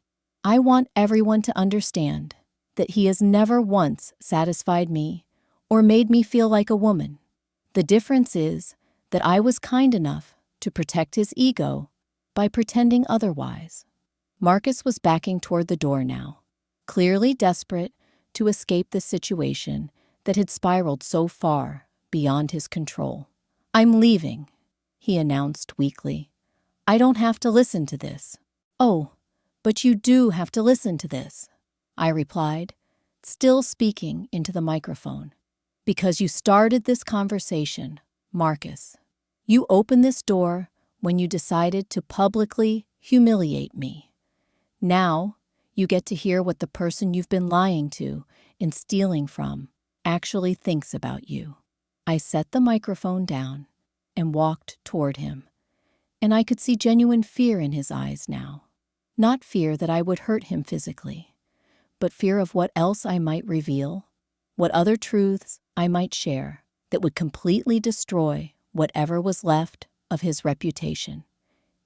I want everyone to understand that he has never once satisfied me or made me feel like a woman. The difference is that I was kind enough to protect his ego by pretending otherwise. Marcus was backing toward the door now, clearly desperate to escape the situation that had spiraled so far beyond his control. "I'm leaving," he announced weakly. "I don't have to listen to this." "Oh, but you do have to listen to this," I replied, still speaking into the microphone. "Because you started this conversation, Marcus. You opened this door when you decided to publicly humiliate me. Now you get to hear what the person you've been lying to and stealing from actually thinks about you." I set the microphone down and walked toward him, and I could see genuine fear in his eyes now. Not fear that I would hurt him physically, but fear of what else I might reveal, what other truths I might share that would completely destroy whatever was left of his reputation.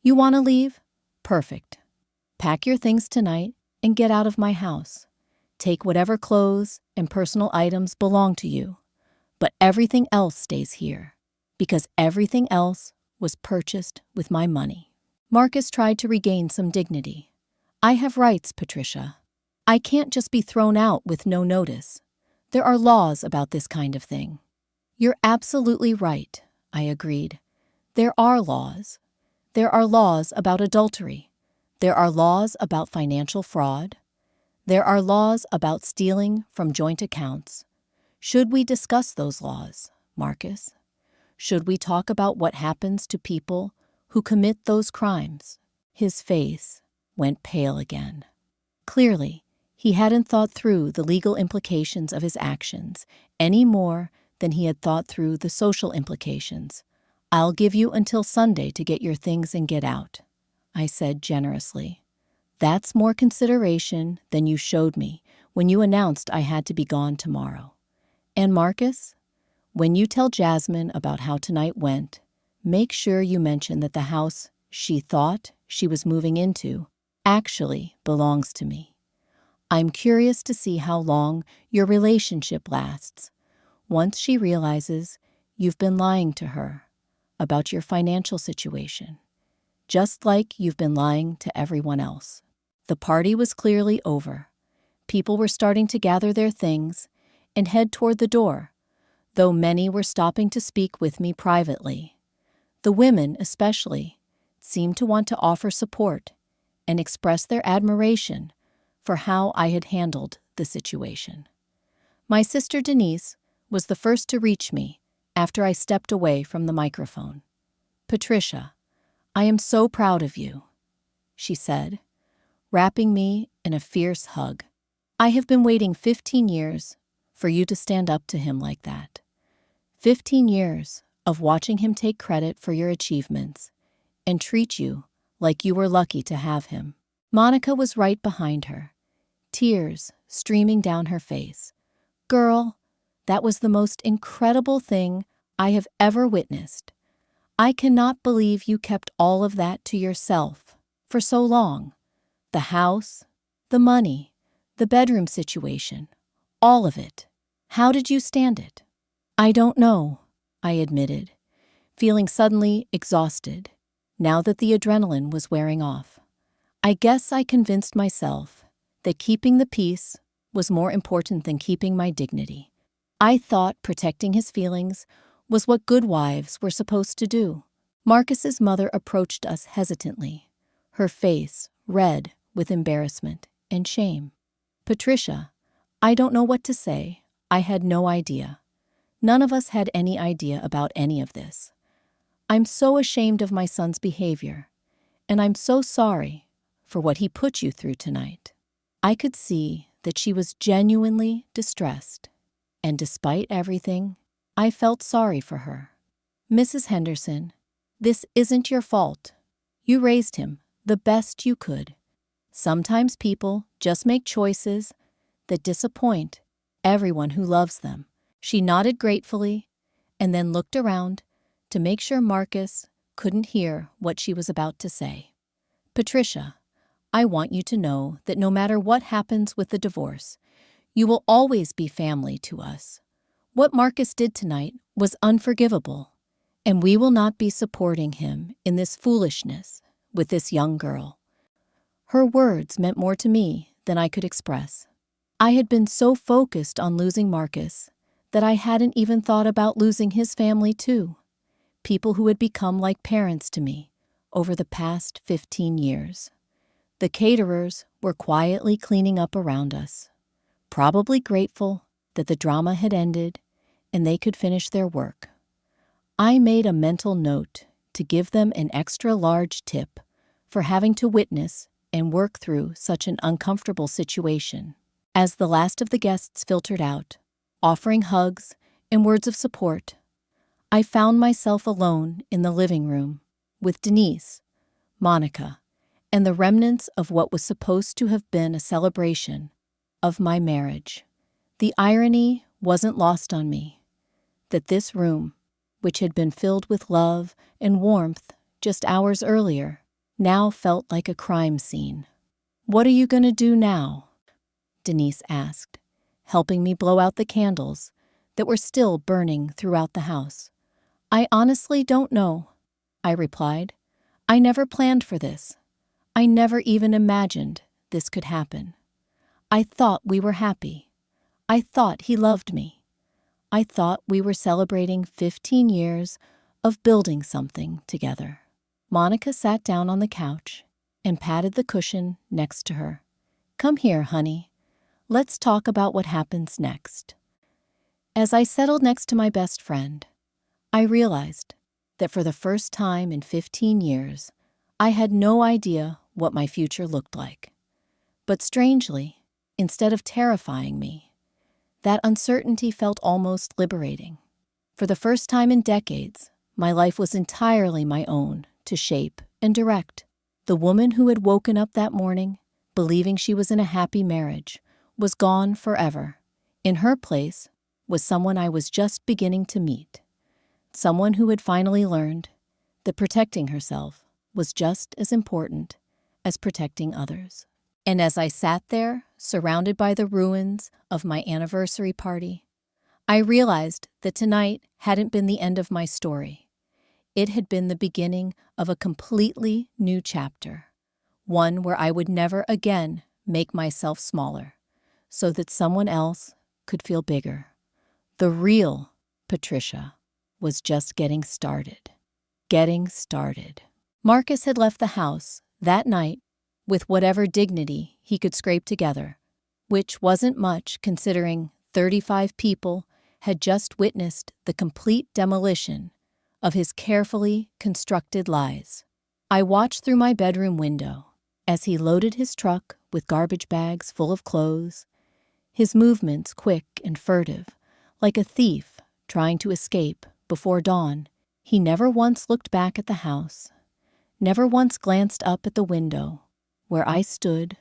"You want to leave? Perfect. Pack your things tonight and get out of my house. Take whatever clothes and personal items belong to you, but everything else stays here, because everything else was purchased with my money." Marcus tried to regain some dignity. "I have rights, Patricia. I can't just be thrown out with no notice. There are laws about this kind of thing." You're absolutely right, I agreed. There are laws. There are laws about adultery. There are laws about financial fraud. There are laws about stealing from joint accounts. Should we discuss those laws, Marcus? Should we talk about what happens to people who commit those crimes? His face went pale again. Clearly, he hadn't thought through the legal implications of his actions any more than he had thought through the social implications. I'll give you until Sunday to get your things and get out, I said generously. That's more consideration than you showed me when you announced I had to be gone tomorrow. And Marcus, when you tell Jasmine about how tonight went, make sure you mention that the house she thought she was moving into actually belongs to me. I'm curious to see how long your relationship lasts once she realizes you've been lying to her about your financial situation, just like you've been lying to everyone else. The party was clearly over. People were starting to gather their things and head toward the door, though many were stopping to speak with me privately. The women, especially, seemed to want to offer support and express their admiration for how I had handled the situation. My sister Denise was the first to reach me after I stepped away from the microphone. "Patricia, I am so proud of you," she said, wrapping me in a fierce hug. "I have been waiting 15 years for you to stand up to him like that. 15 years of watching him take credit for your achievements and treat you like you were lucky to have him." Monica was right behind her, tears streaming down her face. "Girl, that was the most incredible thing I have ever witnessed. I cannot believe you kept all of that to yourself for so long. The house, the money, the bedroom situation, all of it. How did you stand it?" "I don't know," I admitted, feeling suddenly exhausted now that the adrenaline was wearing off. "I guess I convinced myself that keeping the peace was more important than keeping my dignity. I thought protecting his feelings was what good wives were supposed to do." Marcus's mother approached us hesitantly, her face red with embarrassment and shame. "Patricia, I don't know what to say. I had no idea. None of us had any idea about any of this. I'm so ashamed of my son's behavior, and I'm so sorry for what he put you through tonight." I could see that she was genuinely distressed, and despite everything, I felt sorry for her. "Mrs. Henderson, this isn't your fault. You raised him the best you could. Sometimes people just make choices that disappoint everyone who loves them." She nodded gratefully and then looked around to make sure Marcus couldn't hear what she was about to say. "Patricia, I want you to know that no matter what happens with the divorce, you will always be family to us. What Marcus did tonight was unforgivable, and we will not be supporting him in this foolishness with this young girl." Her words meant more to me than I could express. I had been so focused on losing Marcus that I hadn't even thought about losing his family too, people who had become like parents to me over the past 15 years. The caterers were quietly cleaning up around us, probably grateful that the drama had ended and they could finish their work. I made a mental note to give them an extra large tip for having to witness and work through such an uncomfortable situation. As the last of the guests filtered out, offering hugs and words of support, I found myself alone in the living room with Denise, Monica, and the remnants of what was supposed to have been a celebration of my marriage. The irony wasn't lost on me that this room, which had been filled with love and warmth just hours earlier, now felt like a crime scene. "What are you going to do now?" Denise asked, helping me blow out the candles that were still burning throughout the house. "I honestly don't know," I replied. "I never planned for this. I never even imagined this could happen. I thought we were happy. I thought he loved me. I thought we were celebrating 15 years of building something together. Monica sat down on the couch and patted the cushion next to her. "Come here, honey. Let's talk about what happens next." As I settled next to my best friend, I realized that for the first time in 15 years, I had no idea what my future looked like. But strangely, instead of terrifying me, that uncertainty felt almost liberating. For the first time in decades, my life was entirely my own to shape and direct. The woman who had woken up that morning, believing she was in a happy marriage, was gone forever. In her place was someone I was just beginning to meet. Someone who had finally learned that protecting herself was just as important as protecting others. And as I sat there, surrounded by the ruins of my anniversary party, I realized that tonight hadn't been the end of my story. It had been the beginning of a completely new chapter, one where I would never again make myself smaller, so that someone else could feel bigger. The real Patricia was just getting started. Getting started. Marcus had left the house that night with whatever dignity he could scrape together, which wasn't much considering 35 people had just witnessed the complete demolition of his carefully constructed lies. I watched through my bedroom window as he loaded his truck with garbage bags full of clothes, his movements quick and furtive, like a thief trying to escape before dawn. He never once looked back at the house, never once glanced up at the window where I stood,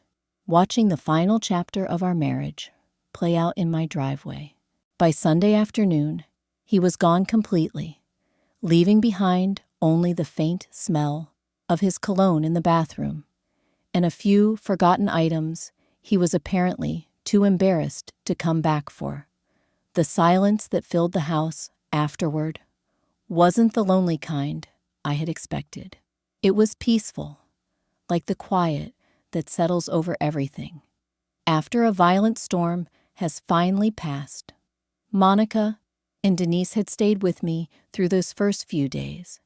watching the final chapter of our marriage play out in my driveway. By Sunday afternoon, he was gone completely, leaving behind only the faint smell of his cologne in the bathroom and a few forgotten items he was apparently too embarrassed to come back for. The silence that filled the house afterward wasn't the lonely kind I had expected. It was peaceful, like the quiet that settles over everything after a violent storm has finally passed. Monica and Denise had stayed with me through those first few days,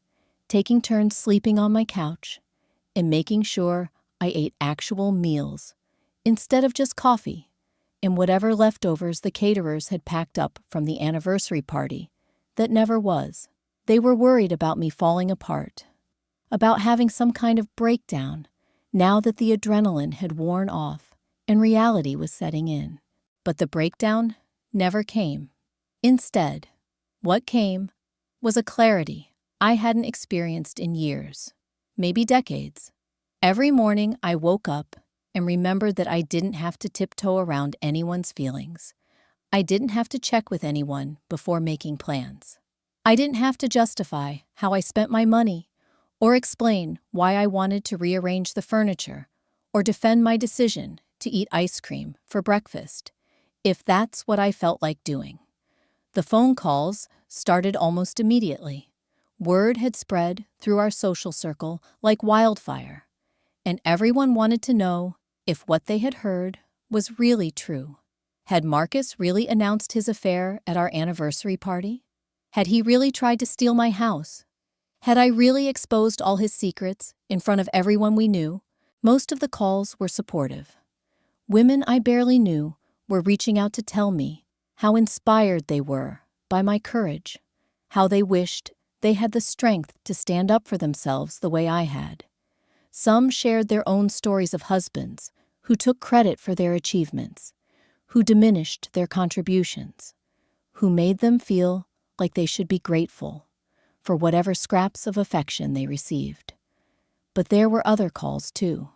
taking turns sleeping on my couch and making sure I ate actual meals instead of just coffee and whatever leftovers the caterers had packed up from the anniversary party that never was. They were worried about me falling apart, about having some kind of breakdown now that the adrenaline had worn off and reality was setting in. But the breakdown never came. Instead, what came was a clarity I hadn't experienced in years, maybe decades. Every morning I woke up and remembered that I didn't have to tiptoe around anyone's feelings. I didn't have to check with anyone before making plans. I didn't have to justify how I spent my money or explain why I wanted to rearrange the furniture or defend my decision to eat ice cream for breakfast, if that's what I felt like doing. The phone calls started almost immediately. Word had spread through our social circle like wildfire, and everyone wanted to know if what they had heard was really true. Had Marcus really announced his affair at our anniversary party? Had he really tried to steal my house? Had I really exposed all his secrets in front of everyone we knew? Most of the calls were supportive. Women I barely knew were reaching out to tell me how inspired they were by my courage, how they wished they had the strength to stand up for themselves the way I had. Some shared their own stories of husbands who took credit for their achievements, who diminished their contributions, who made them feel like they should be grateful for whatever scraps of affection they received. But there were other calls too.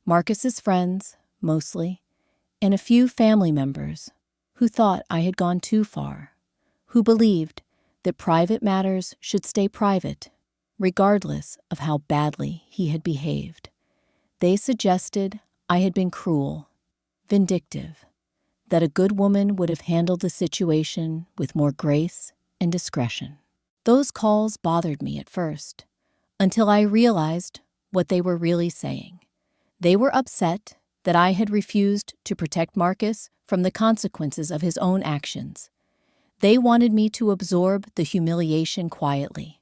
Marcus's friends, mostly, and a few family members who thought I had gone too far, who believed that private matters should stay private, regardless of how badly he had behaved. They suggested I had been cruel, vindictive, that a good woman would have handled the situation with more grace and discretion. Those calls bothered me at first, until I realized what they were really saying. They were upset that I had refused to protect Marcus from the consequences of his own actions. They wanted me to absorb the humiliation quietly,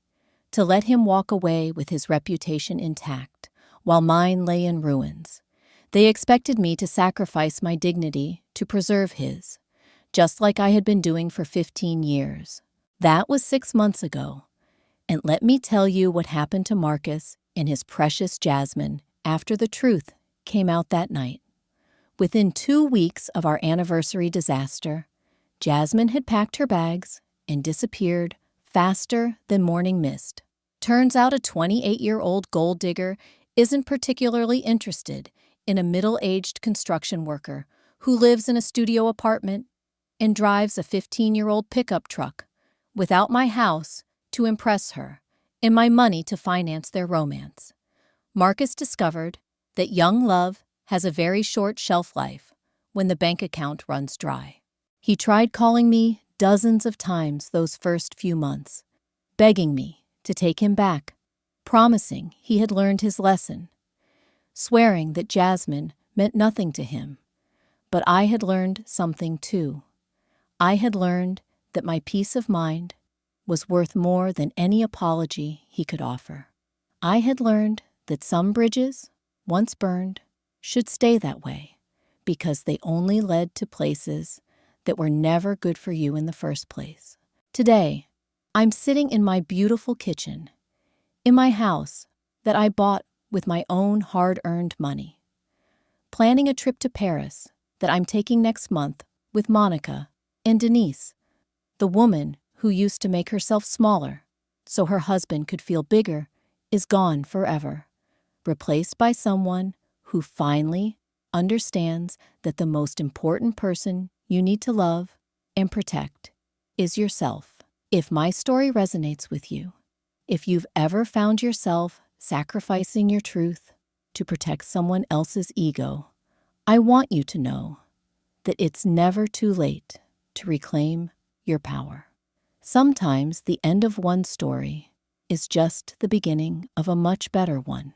to let him walk away with his reputation intact, while mine lay in ruins. They expected me to sacrifice my dignity to preserve his, just like I had been doing for 15 years. That was 6 months ago. And let me tell you what happened to Marcus and his precious Jasmine after the truth came out that night. Within 2 weeks of our anniversary disaster, Jasmine had packed her bags and disappeared faster than morning mist. Turns out a 28-year-old gold digger isn't particularly interested in a middle-aged construction worker who lives in a studio apartment and drives a 15-year-old pickup truck without my house to impress her and my money to finance their romance. Marcus discovered that young love has a very short shelf life when the bank account runs dry. He tried calling me dozens of times those first few months, begging me to take him back, promising he had learned his lesson, swearing that Jasmine meant nothing to him. But I had learned something too. I had learned that my peace of mind was worth more than any apology he could offer. I had learned that some bridges, once burned, should stay that way because they only led to places that were never good for you in the first place. Today, I'm sitting in my beautiful kitchen, in my house that I bought with my own hard-earned money, planning a trip to Paris that I'm taking next month with Monica and Denise, the woman who used to make herself smaller so her husband could feel bigger, is gone forever, replaced by someone who finally understands that the most important person you need to love and protect is yourself. If my story resonates with you, if you've ever found yourself sacrificing your truth to protect someone else's ego, I want you to know that it's never too late to reclaim your power. Sometimes the end of one story is just the beginning of a much better one.